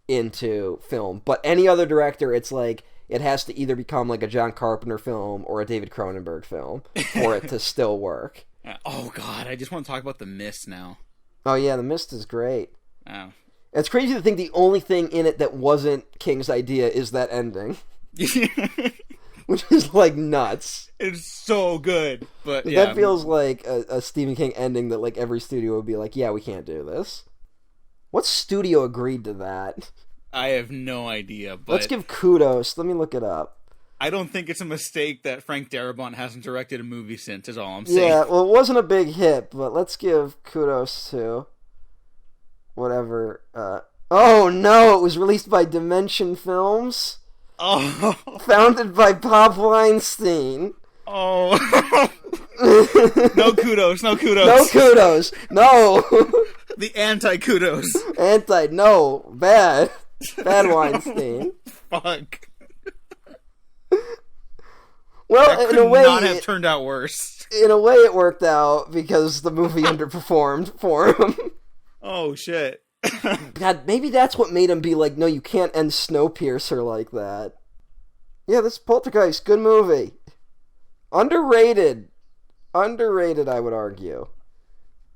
into film. But any other director, it's like, it has to either become, like, a John Carpenter film or a David Cronenberg film for it to still work. Oh, God, I just want to talk about The Mist now. Oh, yeah, The Mist is great. Oh. It's crazy to think the only thing in it that wasn't King's idea is that ending. Which is, like, nuts. It's so good, but yeah. That feels like a Stephen King ending that, like, every studio would be like, yeah, we can't do this. What studio agreed to that? I have no idea, but... Let's give kudos. Let me look it up. I don't think it's a mistake that Frank Darabont hasn't directed a movie since, is all I'm saying. Yeah, well, it wasn't a big hit, but let's give kudos to whatever. Oh, no, it was released by Dimension Films. Oh. Founded by Bob Weinstein. Oh. No kudos. No kudos. No. The anti-kudos. No. Bad Weinstein. Fuck. Well, that could in a way, not have turned out worse. In a way, it worked out because the movie underperformed for him. Oh, shit. God, maybe that's what made him be like, no, you can't end Snowpiercer like that. Yeah, this Poltergeist, good movie. Underrated, I would argue.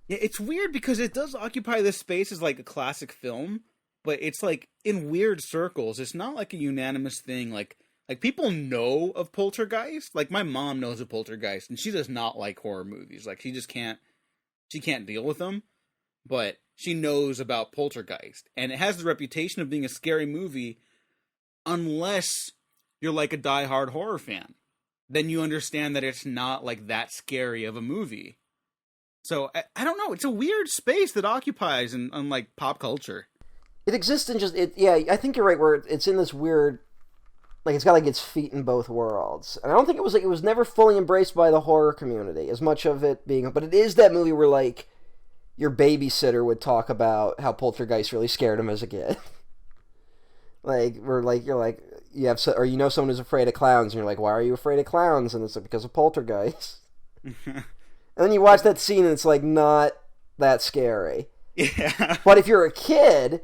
Yeah, it's weird because it does occupy this space as like a classic film, but it's like in weird circles. It's not like a unanimous thing. Like people know of Poltergeist. Like my mom knows of Poltergeist, and she does not like horror movies. Like she just can't deal with them. But she knows about Poltergeist, and it has the reputation of being a scary movie, unless you're like a diehard horror fan. Then you understand that it's not like that scary of a movie. So I don't know. It's a weird space that occupies in like pop culture. It exists in I think you're right. Where it's in this weird, like it's got like its feet in both worlds. And I don't think it was never fully embraced by the horror community as much of it being. But it is that movie where like your babysitter would talk about how Poltergeist really scared him as a kid. Like you're like you have or you know someone who's afraid of clowns, and you're like, why are you afraid of clowns? And it's like, because of Poltergeist. And then you watch that scene and it's like not that scary. Yeah. But if you're a kid,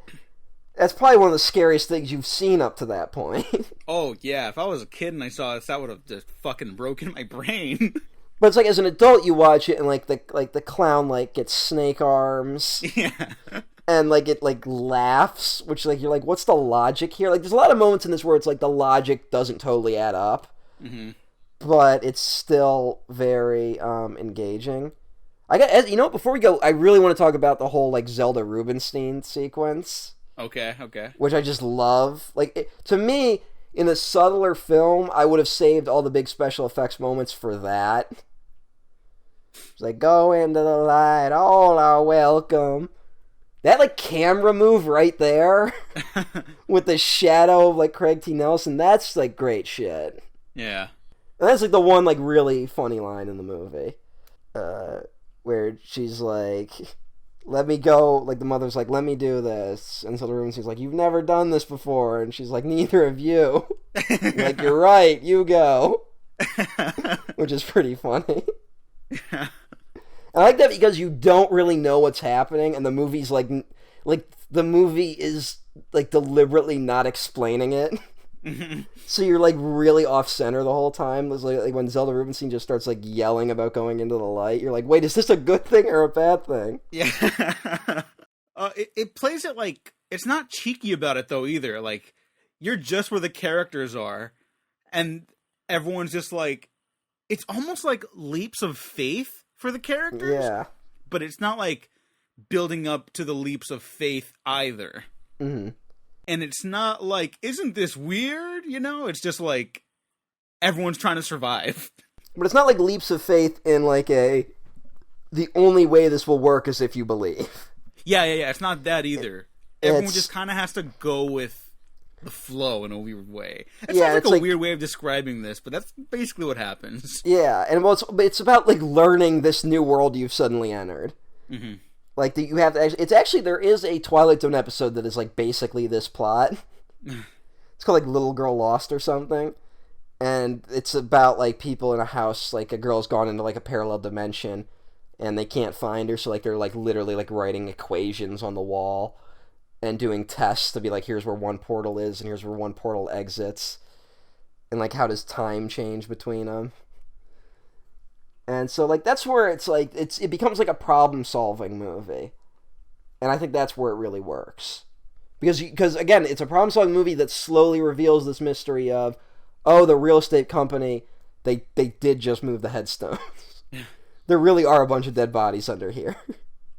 that's probably one of the scariest things you've seen up to that point. Oh yeah, if I was a kid and I saw this, that would have just fucking broken my brain. But it's like as an adult you watch it and like the clown like gets snake arms. Yeah. And like it like laughs, which like you're like, what's the logic here? Like there's a lot of moments in this where it's like the logic doesn't totally add up. Mm-hmm. But it's still very engaging. Before we go, I really want to talk about the whole like Zelda Rubinstein sequence. Okay. Which I just love. Like to me, in a subtler film, I would have saved all the big special effects moments for that. It's like, go into the light, all are welcome. That like camera move right there with the shadow of like Craig T. Nelson, that's like great shit. Yeah. And that's like the one like really funny line in the movie. Where she's like, let me go, like the mother's like, let me do this. And so the Rubinstein's like, you've never done this before. And she's like, neither have you. Like, you're right, you go. Which is pretty funny. Yeah. I like that because you don't really know what's happening, and the movie's like the movie is like deliberately not explaining it. Mm-hmm. So you're like really off center the whole time. There's like when Zelda Rubinstein just starts like yelling about going into the light, you're like, wait, is this a good thing or a bad thing? Yeah. It plays it like it's not cheeky about it though either. Like you're just where the characters are, and everyone's just like, it's almost like leaps of faith for the characters. Yeah. But it's not like building up to the leaps of faith either. Mm-hmm. And it's not like, isn't this weird? You know, it's just like everyone's trying to survive. But it's not like leaps of faith in like the only way this will work is if you believe. Yeah. It's not that either. Everyone just kind of has to go with the flow in a weird way. It sounds like a weird way of describing this, but that's basically what happens. Yeah, and it's about like learning this new world you've suddenly entered. Mm-hmm. Like that you have to it's actually there is a Twilight Zone episode that is like basically this plot. It's called like Little Girl Lost or something, and it's about like people in a house, like a girl's gone into like a parallel dimension, and they can't find her, so like they're like literally like writing equations on the wall and doing tests to be like, here's where one portal is and here's where one portal exits, and like how does time change between them. And so, like, that's where it's, like, it becomes, like, a problem-solving movie. And I think that's where it really works. Because again, it's a problem-solving movie that slowly reveals this mystery of, oh, the real estate company, they did just move the headstones. There really are a bunch of dead bodies under here.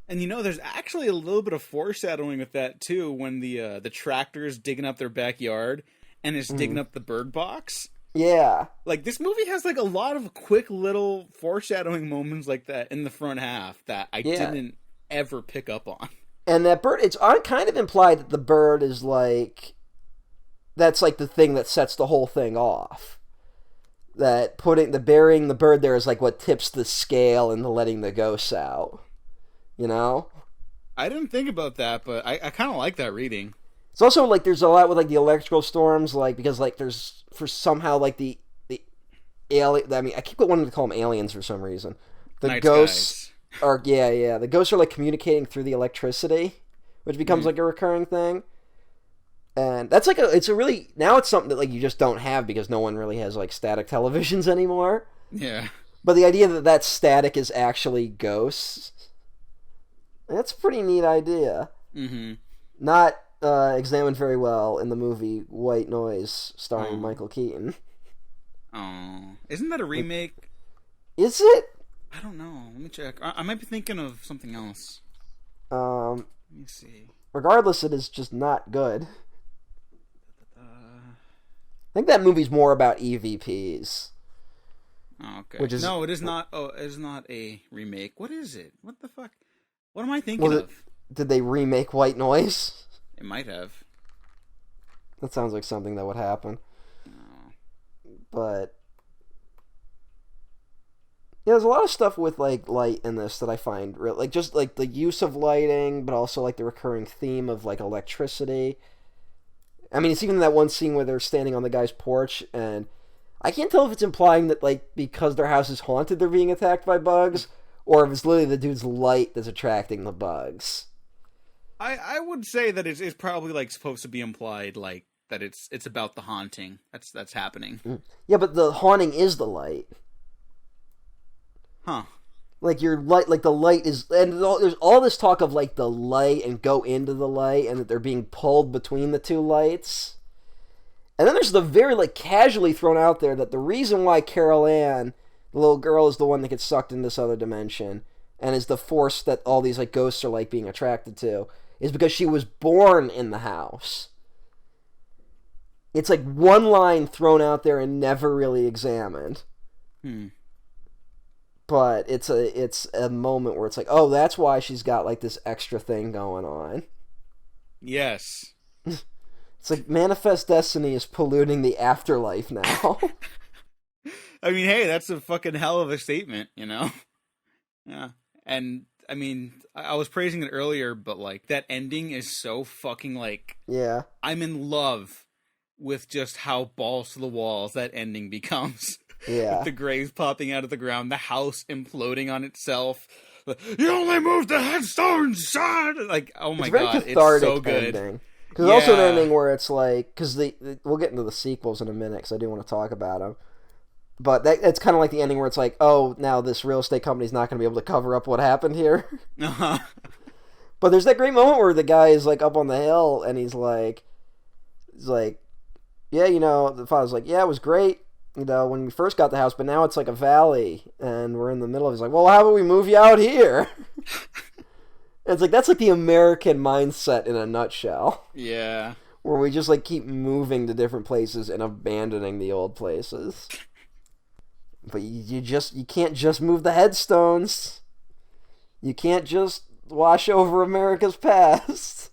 And, you know, there's actually a little bit of foreshadowing with that, too, when the tractor's digging up their backyard, and it's digging up the bird box. Yeah. Like, this movie has, like, a lot of quick little foreshadowing moments like that in the front half that I didn't ever pick up on. And that bird, it's kind of implied that the bird is, like, that's, like, the thing that sets the whole thing off. That burying the bird there is, like, what tips the scale into letting the ghosts out. You know? I didn't think about that, but I kind of like that reading. It's also, like, there's a lot with, like, the electrical storms, like, because, like, there's, for somehow, like, the alien, I mean, I keep wanting to call them aliens for some reason. The Night ghosts skies. are, the ghosts are, like, communicating through the electricity, which becomes, like, a recurring thing. And that's, like, it's something that, like, you just don't have because no one really has, like, static televisions anymore. Yeah. But the idea that static is actually ghosts That's a pretty neat idea. Mm-hmm. Not examined very well in the movie White Noise, starring Michael Keaton. Oh, isn't that a remake? Is it? I don't know. Let me check. I might be thinking of something else. Let me see. Regardless, it is just not good. I think that movie's more about EVPs. Oh, okay. Which is, no, it is not. Oh, it is not a remake. What is it? What the fuck? What am I thinking of? Did they remake White Noise? It might have. That sounds like something that would happen. Oh. But yeah, there's a lot of stuff with like light in this that I find real, like just like the use of lighting, but also like the recurring theme of like electricity. I mean, it's even that one scene where they're standing on the guy's porch, and I can't tell if it's implying that like because their house is haunted, they're being attacked by bugs, or if it's literally the dude's light that's attracting the bugs. I would say that it's probably like supposed to be implied like that it's about the haunting that's happening. Yeah, but the haunting is the light. Huh. Like your light, like the light is, and there's all this talk of like the light and go into the light, and that they're being pulled between the two lights. And then there's the very like casually thrown out there that the reason why Carol Ann, the little girl, is the one that gets sucked into this other dimension, and is the force that all these like ghosts are like being attracted to, is because she was born in the house. It's like one line thrown out there and never really examined. But it's a moment where it's like, oh, that's why she's got like this extra thing going on. Yes. It's like Manifest Destiny is polluting the afterlife now. I mean, hey, that's a fucking hell of a statement, you know? Yeah. And, I mean, I was praising it earlier, but, like, that ending is so fucking, like... Yeah. I'm in love with just how balls to the walls that ending becomes. Yeah. With the graves popping out of the ground, the house imploding on itself. You only moved the headstones, son! Like, oh my god, it's so good. Ending. Because also an ending where it's like... Because we'll get into the sequels in a minute, because I do want to talk about them. But it's kind of like the ending where it's like, oh, now this real estate company's not going to be able to cover up what happened here. Uh-huh. But there's that great moment where the guy is like up on the hill, and he's like, yeah, you know, the father's like, yeah, it was great, you know, when we first got the house, but now it's like a valley, and we're in the middle of it. He's like, well, how about we move you out here? And it's like, that's like the American mindset in a nutshell. Yeah. Where we just like keep moving to different places and abandoning the old places. But you can't just move the headstones. You can't just wash over America's past.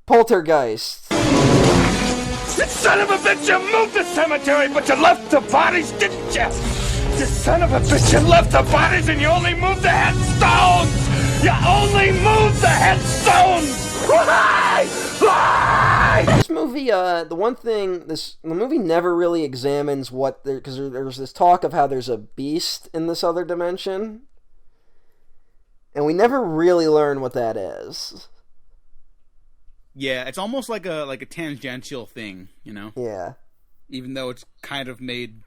Poltergeist. You son of a bitch, you moved the cemetery, but you left the bodies, didn't you? You son of a bitch, you left the bodies and you only moved the headstones! You only moved the headstones! Why? Why? This movie, the movie never really examines what there, because there's this talk of how there's a beast in this other dimension, and we never really learn what that is. Yeah, it's almost like a tangential thing, you know? Yeah. Even though it's kind of made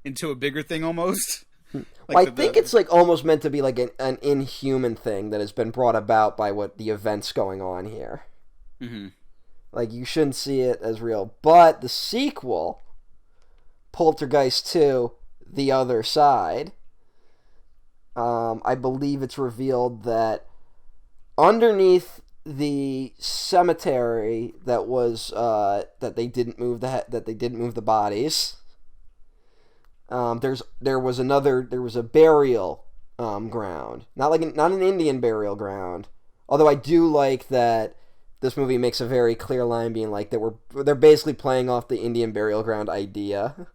into a bigger thing almost. Well, I think it's like almost meant to be like an inhuman thing that has been brought about by what the events going on here. Mm-hmm. Like, you shouldn't see it as real. But the sequel, Poltergeist 2, The Other Side, I believe it's revealed that underneath the cemetery that was that they didn't move the bodies. There was a burial ground, not an Indian burial ground. Although I do like that this movie makes a very clear line, being like that they're basically playing off the Indian burial ground idea,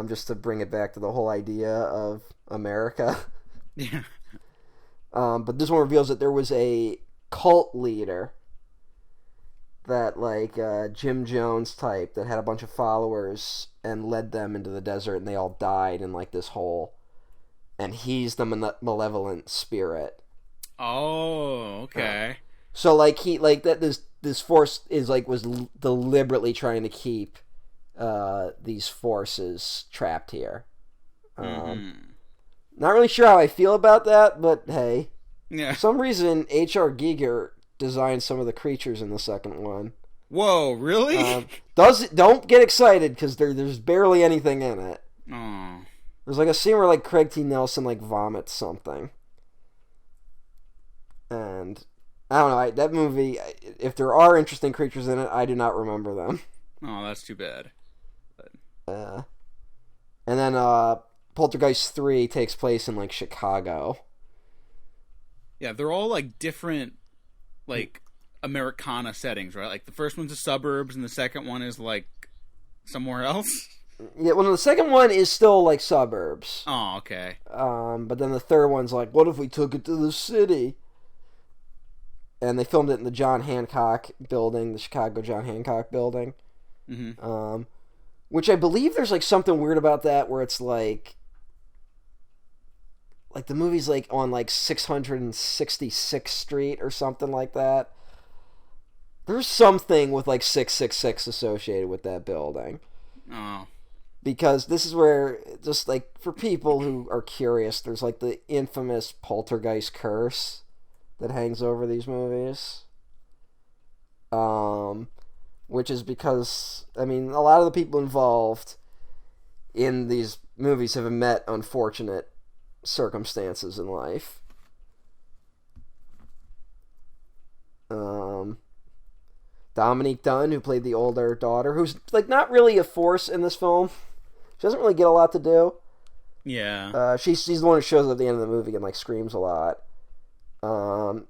just to bring it back to the whole idea of America. Yeah. But this one reveals that there was a cult leader that, like, Jim Jones type, that had a bunch of followers and led them into the desert, and they all died in, like, this hole. And he's the malevolent spirit. Oh, okay. So, like, this force is, like, was deliberately trying to keep these forces trapped here. Not really sure how I feel about that, but hey. Yeah. For some reason, H.R. Giger designed some of the creatures in the second one. Whoa, really? Don't get excited, because there's barely anything in it. Oh. There's like a scene where like Craig T. Nelson like vomits something. And I don't know, that movie, if there are interesting creatures in it, I do not remember them. Oh, that's too bad. And then Poltergeist 3 takes place in like Chicago. Yeah, they're all like different, like Americana settings, right? Like the first one's the suburbs, and the second one is like somewhere else. Yeah, well, the second one is still like suburbs. Oh, okay. But then the third one's like, what if we took it to the city? And they filmed it in the John Hancock building, the Chicago John Hancock building. Mm-hmm. Which I believe there's like something weird about that, where it's like the movie's like on like 666th Street or something like that. There's something with like 666 associated with that building. Oh. Because this is where, just like for people who are curious, there's like the infamous Poltergeist Curse that hangs over these movies. Which is because, I mean, a lot of the people involved in these movies have met unfortunate circumstances in life. Dominique Dunn, who played the older daughter, who's like not really a force in this film. She doesn't really get a lot to do. Yeah. She's the one who shows up at the end of the movie and like screams a lot.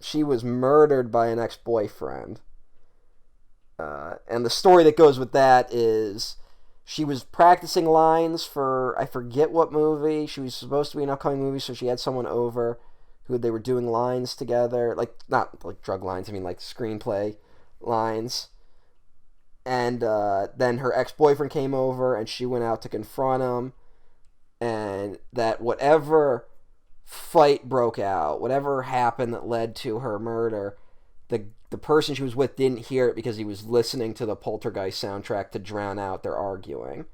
She was murdered by an ex-boyfriend. And the story that goes with that is she was practicing lines for, I forget what movie. She was supposed to be an upcoming movie, so she had someone over who they were doing lines together. Like, not like drug lines, I mean like screenplay lines. And then her ex-boyfriend came over and she went out to confront him. And that whatever fight broke out, whatever happened that led to her murder, the person she was with didn't hear it because he was listening to the Poltergeist soundtrack to drown out their arguing.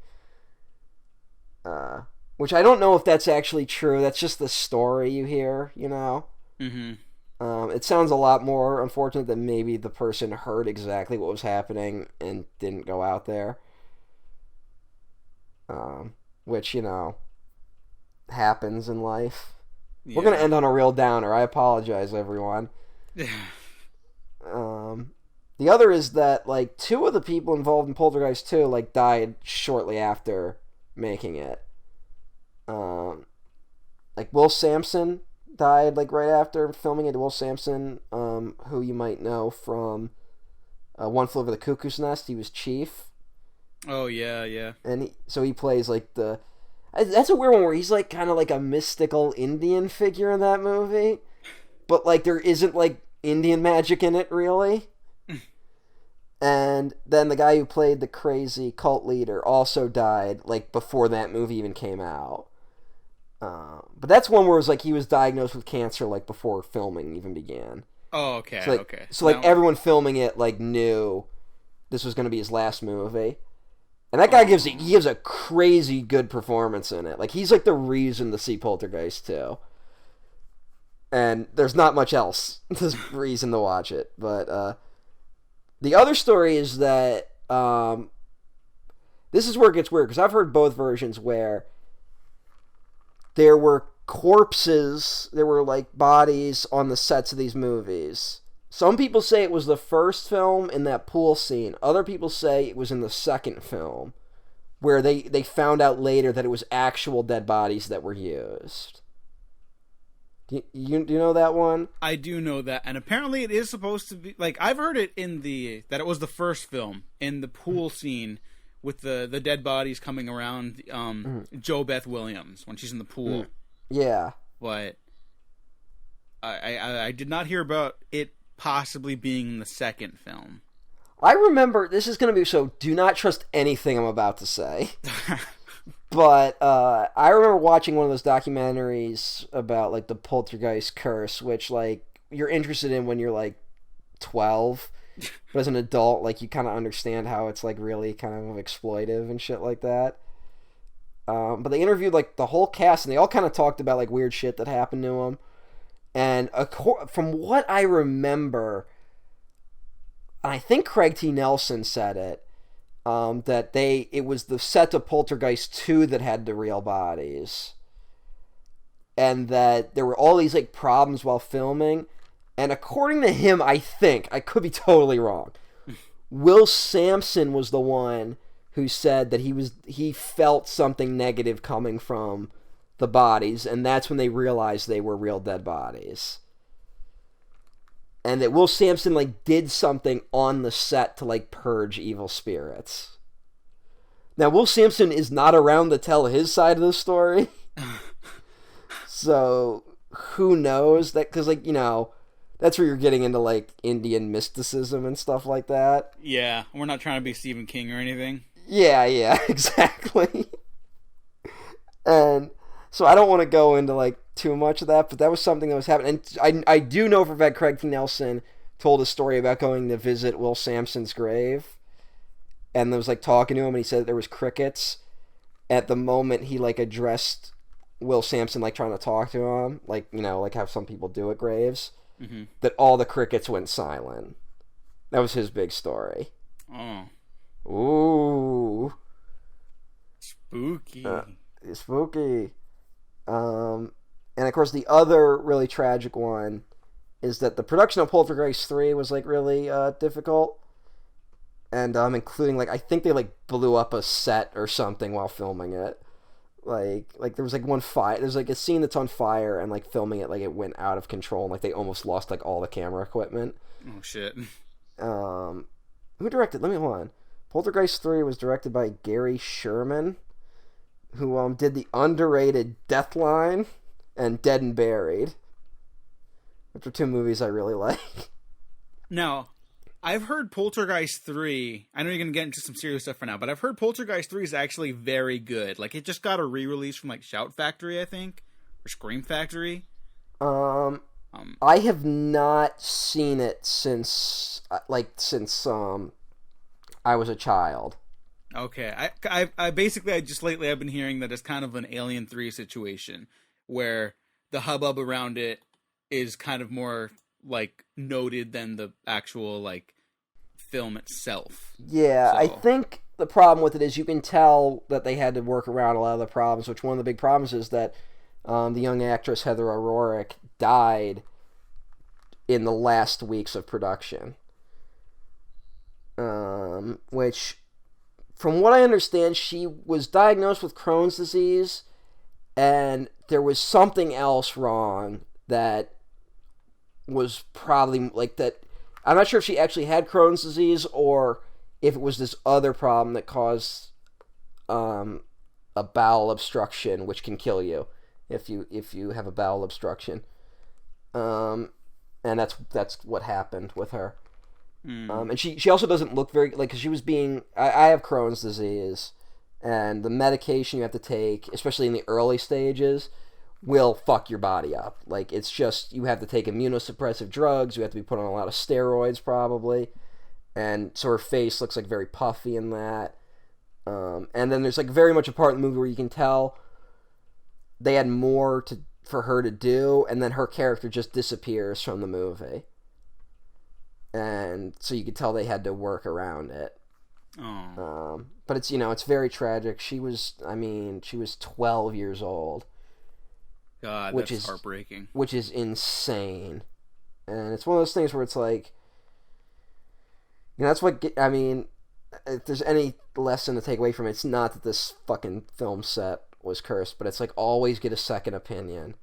Which I don't know if that's actually true. That's just the story you hear, you know? Mm-hmm. It sounds a lot more unfortunate that maybe the person heard exactly what was happening and didn't go out there. Which, you know, happens in life. Yeah. We're going to end on a real downer. I apologize, everyone. The other is that, like, 2 of the people involved in Poltergeist 2, like, died shortly after making it. Like, Will Sampson died, like, right after filming it. Will Sampson, who you might know from One Flew Over the Cuckoo's Nest. He was Chief. Oh, yeah, yeah. And so he plays, like, that's a weird one where he's, like, kind of like a mystical Indian figure in that movie. But, like, there isn't, like, Indian magic in it, really. And then the guy who played the crazy cult leader also died, like, before that movie even came out. But that's one where it was, like, he was diagnosed with cancer, like, before filming even began. Oh, okay, so, like, okay. So, like, everyone filming it, like, knew this was going to be his last movie. And that guy gives a crazy good performance in it. Like, he's, like, the reason to see Poltergeist 2. And there's not much else. There's reason to watch it. But the other story is that this is where it gets weird, because I've heard both versions where there were corpses, there were like bodies on the sets of these movies. Some people say it was the first film in that pool scene. Other people say it was in the second film, where they found out later that it was actual dead bodies that were used. Do you know that one? I do know that, and apparently it is supposed to be, like, I've heard it that it was the first film, in the pool scene with the dead bodies coming around Jo Beth Williams when she's in the pool. Yeah. But I did not hear about it possibly being the second film. I remember, this is going to be, so do not trust anything I'm about to say. But I remember watching one of those documentaries about, like, the Poltergeist Curse, which, like, you're interested in when you're, like, 12. But as an adult, like, you kind of understand how it's, like, really kind of exploitive and shit like that. But they interviewed like the whole cast, and they all kind of talked about like weird shit that happened to them. And from what I remember, I think Craig T. Nelson said it, that it was the set of Poltergeist 2 that had the real bodies, and that there were all these like problems while filming. And according to him, I think, I could be totally wrong, Will Sampson was the one who said that he felt something negative coming from the bodies, and that's when they realized they were real dead bodies. And that Will Sampson like did something on the set to like purge evil spirits. Now Will Sampson is not around to tell his side of the story. So who knows that, cuz like, you know, that's where you're getting into like Indian mysticism and stuff like that. Yeah, we're not trying to be Stephen King or anything. Yeah, exactly. And so I don't want to go into like too much of that, but that was something that was happening. And I do know for a fact Craig T. Nelson told a story about going to visit Will Sampson's grave, and there was like talking to him, and he said that there was crickets at the moment he like addressed Will Sampson, like trying to talk to him, like, you know, like how some people do at graves. Mm-hmm. That all the crickets went silent. That was his big story. Oh. Ooh. Spooky. Spooky. And of course the other really tragic one is that the production of Poltergeist 3 was like really difficult. And including like, I think they like blew up a set or something while filming it. Like there was like one fire. There's like a scene that's on fire, and like filming it, like it went out of control, and like they almost lost like all the camera equipment. Oh shit. Who directed? Let me hold on. Poltergeist 3 was directed by Gary Sherman, who did the underrated Deathline and Dead and Buried, which are two movies I really like. Now, I've heard Poltergeist 3, I know you're going to get into some serious stuff for now, but I've heard Poltergeist 3 is actually very good. Like, it just got a re-release from, like, Shout Factory, I think, or Scream Factory. I have not seen it since I was a child. Okay. I basically, just lately I've been hearing that it's kind of an Alien 3 situation, where the hubbub around it is kind of more like noted than the actual like film itself. Yeah, so. I think the problem with it is you can tell that they had to work around a lot of the problems, which one of the big problems is that the young actress Heather O'Rourke died in the last weeks of production. Which, from what I understand, she was diagnosed with Crohn's disease, and there was something else wrong that was probably like that. I'm not sure if she actually had Crohn's disease or if it was this other problem that caused a bowel obstruction, which can kill you if you have a bowel obstruction. And that's what happened with her. And she also doesn't look very, like, 'cause she was being, I have Crohn's disease, and the medication you have to take, especially in the early stages, will fuck your body up. Like, it's just, you have to take immunosuppressive drugs, you have to be put on a lot of steroids probably, and so her face looks like very puffy in that. And then there's like very much a part in the movie where you can tell they had more for her to do, and then her character just disappears from the movie. And so you could tell they had to work around it. Oh. But it's, it's very tragic. She was 12 years old. God, that's heartbreaking. Which is insane. And it's one of those things where it's like, that's what, if there's any lesson to take away from it, it's not that this fucking film set was cursed, but it's like, always get a second opinion.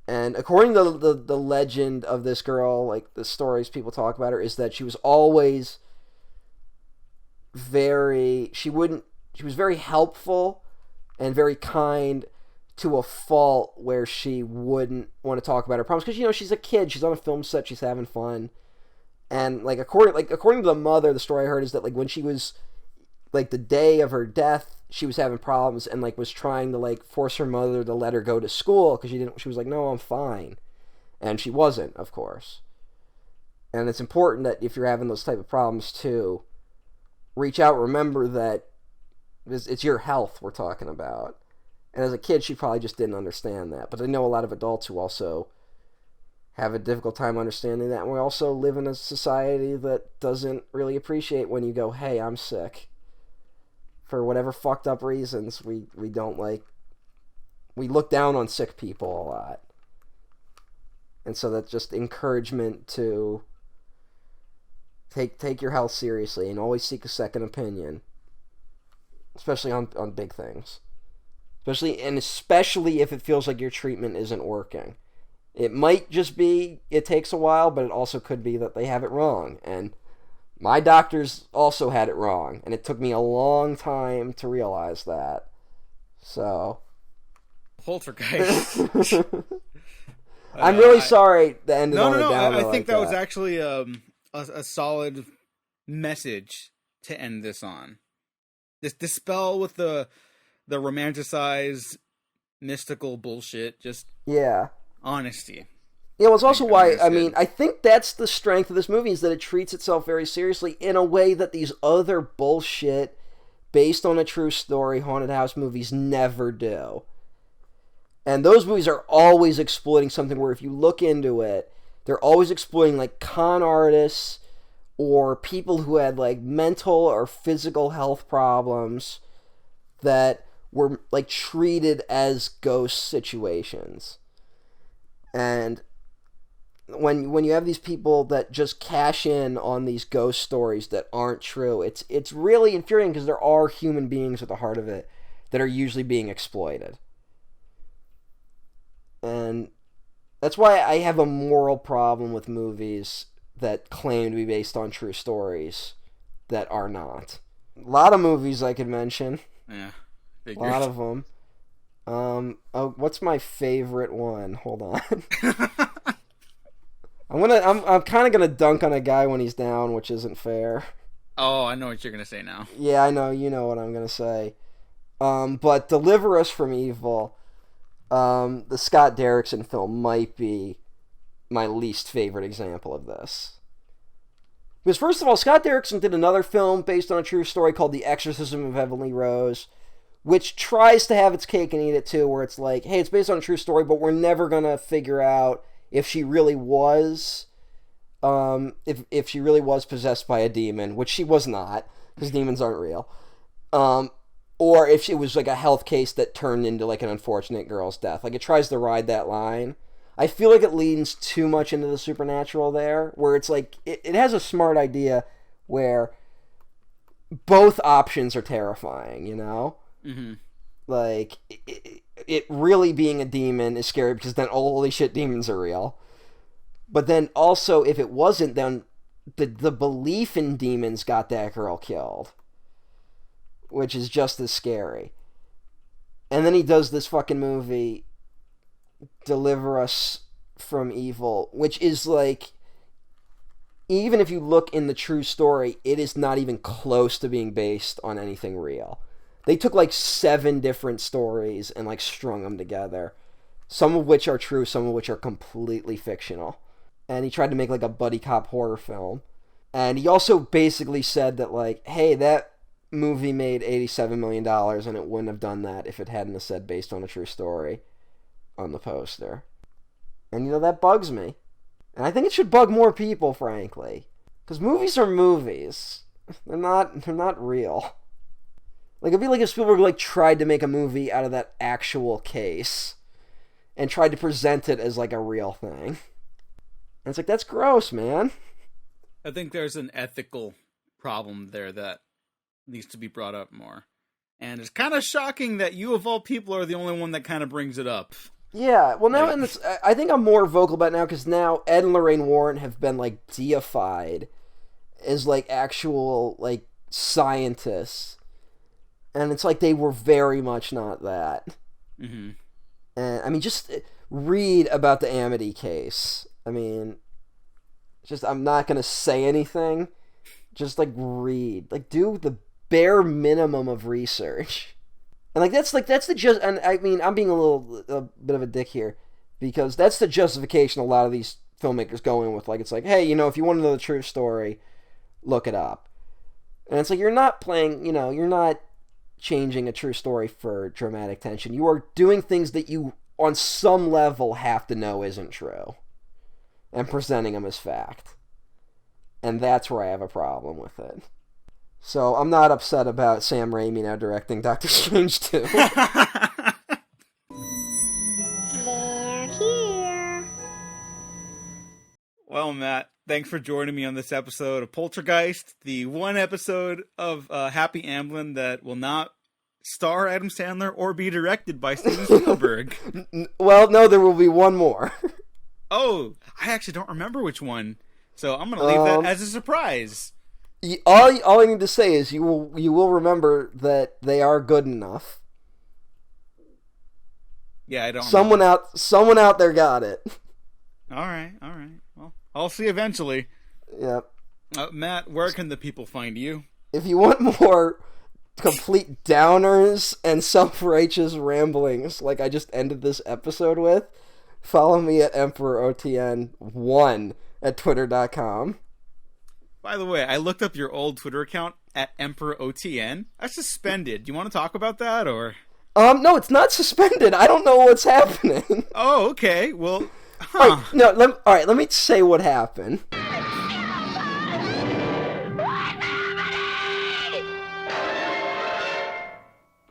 And according to the legend of this girl, like the stories people talk about her, is that she was always she was very helpful and very kind to a fault where she wouldn't want to talk about her problems. Because, she's a kid, she's on a film set, she's having fun. And like according to the mother, the story I heard is that like when she was like the day of her death, she was having problems and like was trying to like force her mother to let her go to school because she was like, no, I'm fine. And she wasn't, of course. And it's important that if you're having those type of problems too, reach out. Remember that It's your health we're talking about. And as a kid, she probably just didn't understand that. But I know a lot of adults who also have a difficult time understanding that. And we also live in a society that doesn't really appreciate when you go, hey, I'm sick. For whatever fucked up reasons, we don't like... We look down on sick people a lot. And so that's just encouragement to take your health seriously and always seek a second opinion. Especially on big things. Especially if it feels like your treatment isn't working. It might just be it takes a while, but it also could be that they have it wrong. And my doctors also had it wrong. And it took me a long time to realize that. So... Poltergeist. I'm really sorry to end it on a downer I think like that was actually a solid message to end this on. This dispel with the romanticized mystical bullshit. Just honesty. Yeah, well, it's also why, I mean, I think that's the strength of this movie, is that it treats itself very seriously in a way that these other bullshit, based on a true story, haunted house movies never do. And those movies are always exploiting something where if you look into it, they're always exploiting, like, con artists or people who had, like, mental or physical health problems that were, like, treated as ghost situations. And when you have these people that just cash in on these ghost stories that aren't true, it's really infuriating, because there are human beings at the heart of it that are usually being exploited. And that's why I have a moral problem with movies that claim to be based on true stories that are not. A lot of movies I could mention. Yeah, a lot of them. What's my favorite one? Hold on. I'm kind of gonna dunk on a guy when he's down, which isn't fair. Oh, I know what you're gonna say now. Yeah, I know. You know what I'm gonna say. But Deliver Us from Evil, the Scott Derrickson film, might be my least favorite example of this. Because first of all, Scott Derrickson did another film based on a true story called The Exorcism of Emily Rose, which tries to have its cake and eat it too, where it's like, hey, it's based on a true story, but we're never gonna figure out if she really was, if she really was possessed by a demon, which she was not, because demons aren't real, or if it was like a health case that turned into like an unfortunate girl's death. Like, it tries to ride that line. I feel like it leans too much into the supernatural there, where it's like, it has a smart idea where both options are terrifying, you know? Mm-hmm. Like, it really being a demon is scary, because then, oh, holy shit, demons are real. But then also, if it wasn't, then the belief in demons got that girl killed, which is just as scary. And then he does this fucking movie, Deliver Us from Evil, which is like, even if you look in the true story, it is not even close to being based on anything real. They took like 7 different stories and like strung them together, some of which are true, some of which are completely fictional. And he tried to make like a buddy cop horror film. And he also basically said that, like, hey, that movie made $87 million and it wouldn't have done that if it hadn't have said based on a true story on the poster. And, you know, that bugs me. And I think it should bug more people, frankly. Because movies are movies. They're not real. Like, it'd be like if Spielberg, like, tried to make a movie out of that actual case and tried to present it as, like, a real thing. And it's like, that's gross, man. I think there's an ethical problem there that needs to be brought up more. And it's kind of shocking that you, of all people, are the only one that kind of brings it up. Yeah, well, now, and I think I'm more vocal about it now, because now Ed and Lorraine Warren have been, like, deified as, like, actual, like, scientists. And it's like they were very much not that. Mm-hmm. And, I mean, just read about the Amity case. I mean, just, I'm not going to say anything. Just, like, read. Like, do the bare minimum of research. And, like, that's the just, and I mean, I'm being a bit of a dick here, because that's the justification a lot of these filmmakers go in with. Like, it's like, hey, you know, if you want to know the true story, look it up. And it's like, you're not playing, you know, you're not changing a true story for dramatic tension. You are doing things that you, on some level, have to know isn't true, and presenting them as fact. And that's where I have a problem with it. So I'm not upset about Sam Raimi now directing Doctor Strange 2. They're here. Well, Matt, thanks for joining me on this episode of Poltergeist, the one episode of Happy Amblin that will not star Adam Sandler or be directed by Steven Spielberg. Well, no, there will be one more. Oh, I actually don't remember which one, so I'm going to leave that as a surprise. All I need to say is you will remember that they are good enough. Yeah, I don't. Someone out there got it. All right. Well, I'll see eventually. Yep. Matt, where can the people find you? If you want more complete downers and self-righteous ramblings like I just ended this episode with, follow me at EmperorOTN1 at twitter.com. By the way, I looked up your old Twitter account at EmperorOTN. That's suspended. Do you want to talk about that, or? No, it's not suspended. I don't know what's happening. Oh, okay. Well, All right, let me say what happened.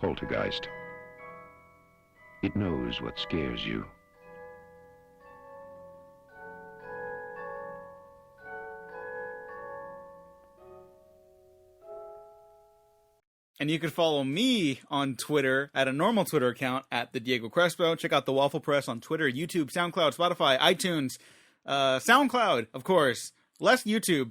Poltergeist. It knows what scares you. And you can follow me on Twitter at a normal Twitter account at the Diego Crespo. Check out the Waffle Press on Twitter, YouTube, SoundCloud, Spotify, iTunes, SoundCloud, of course. Less YouTube.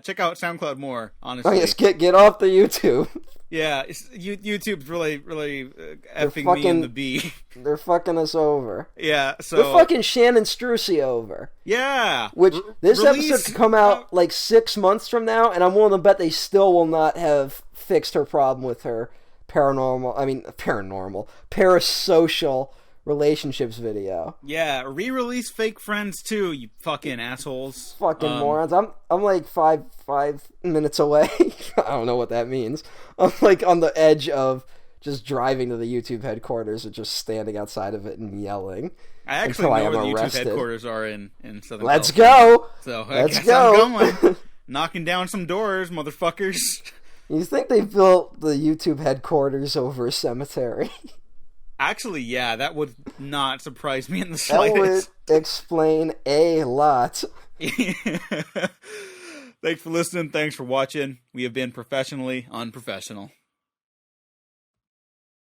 Check out SoundCloud more, honestly. Oh yes, get off the YouTube. Yeah, YouTube's really effing me in the B. They're fucking us over. Yeah, so they're fucking Shannon Strucy over. Yeah. Which this episode could come out like 6 months from now, and I'm willing to bet they still will not have fixed her problem with her parasocial relationships video. Yeah, re-release Fake Friends too, you fucking assholes. Fucking morons. I'm like five minutes away. I don't know what that means. I'm like on the edge of just driving to the YouTube headquarters and just standing outside of it and yelling. I actually know where the YouTube headquarters are in Southern Let's California. go! So Let's go! I'm going. Knocking down some doors, motherfuckers. You think they built the YouTube headquarters over a cemetery? Actually, yeah, that would not surprise me in the slightest. That would explain a lot. Thanks for listening. Thanks for watching. We have been professionally unprofessional.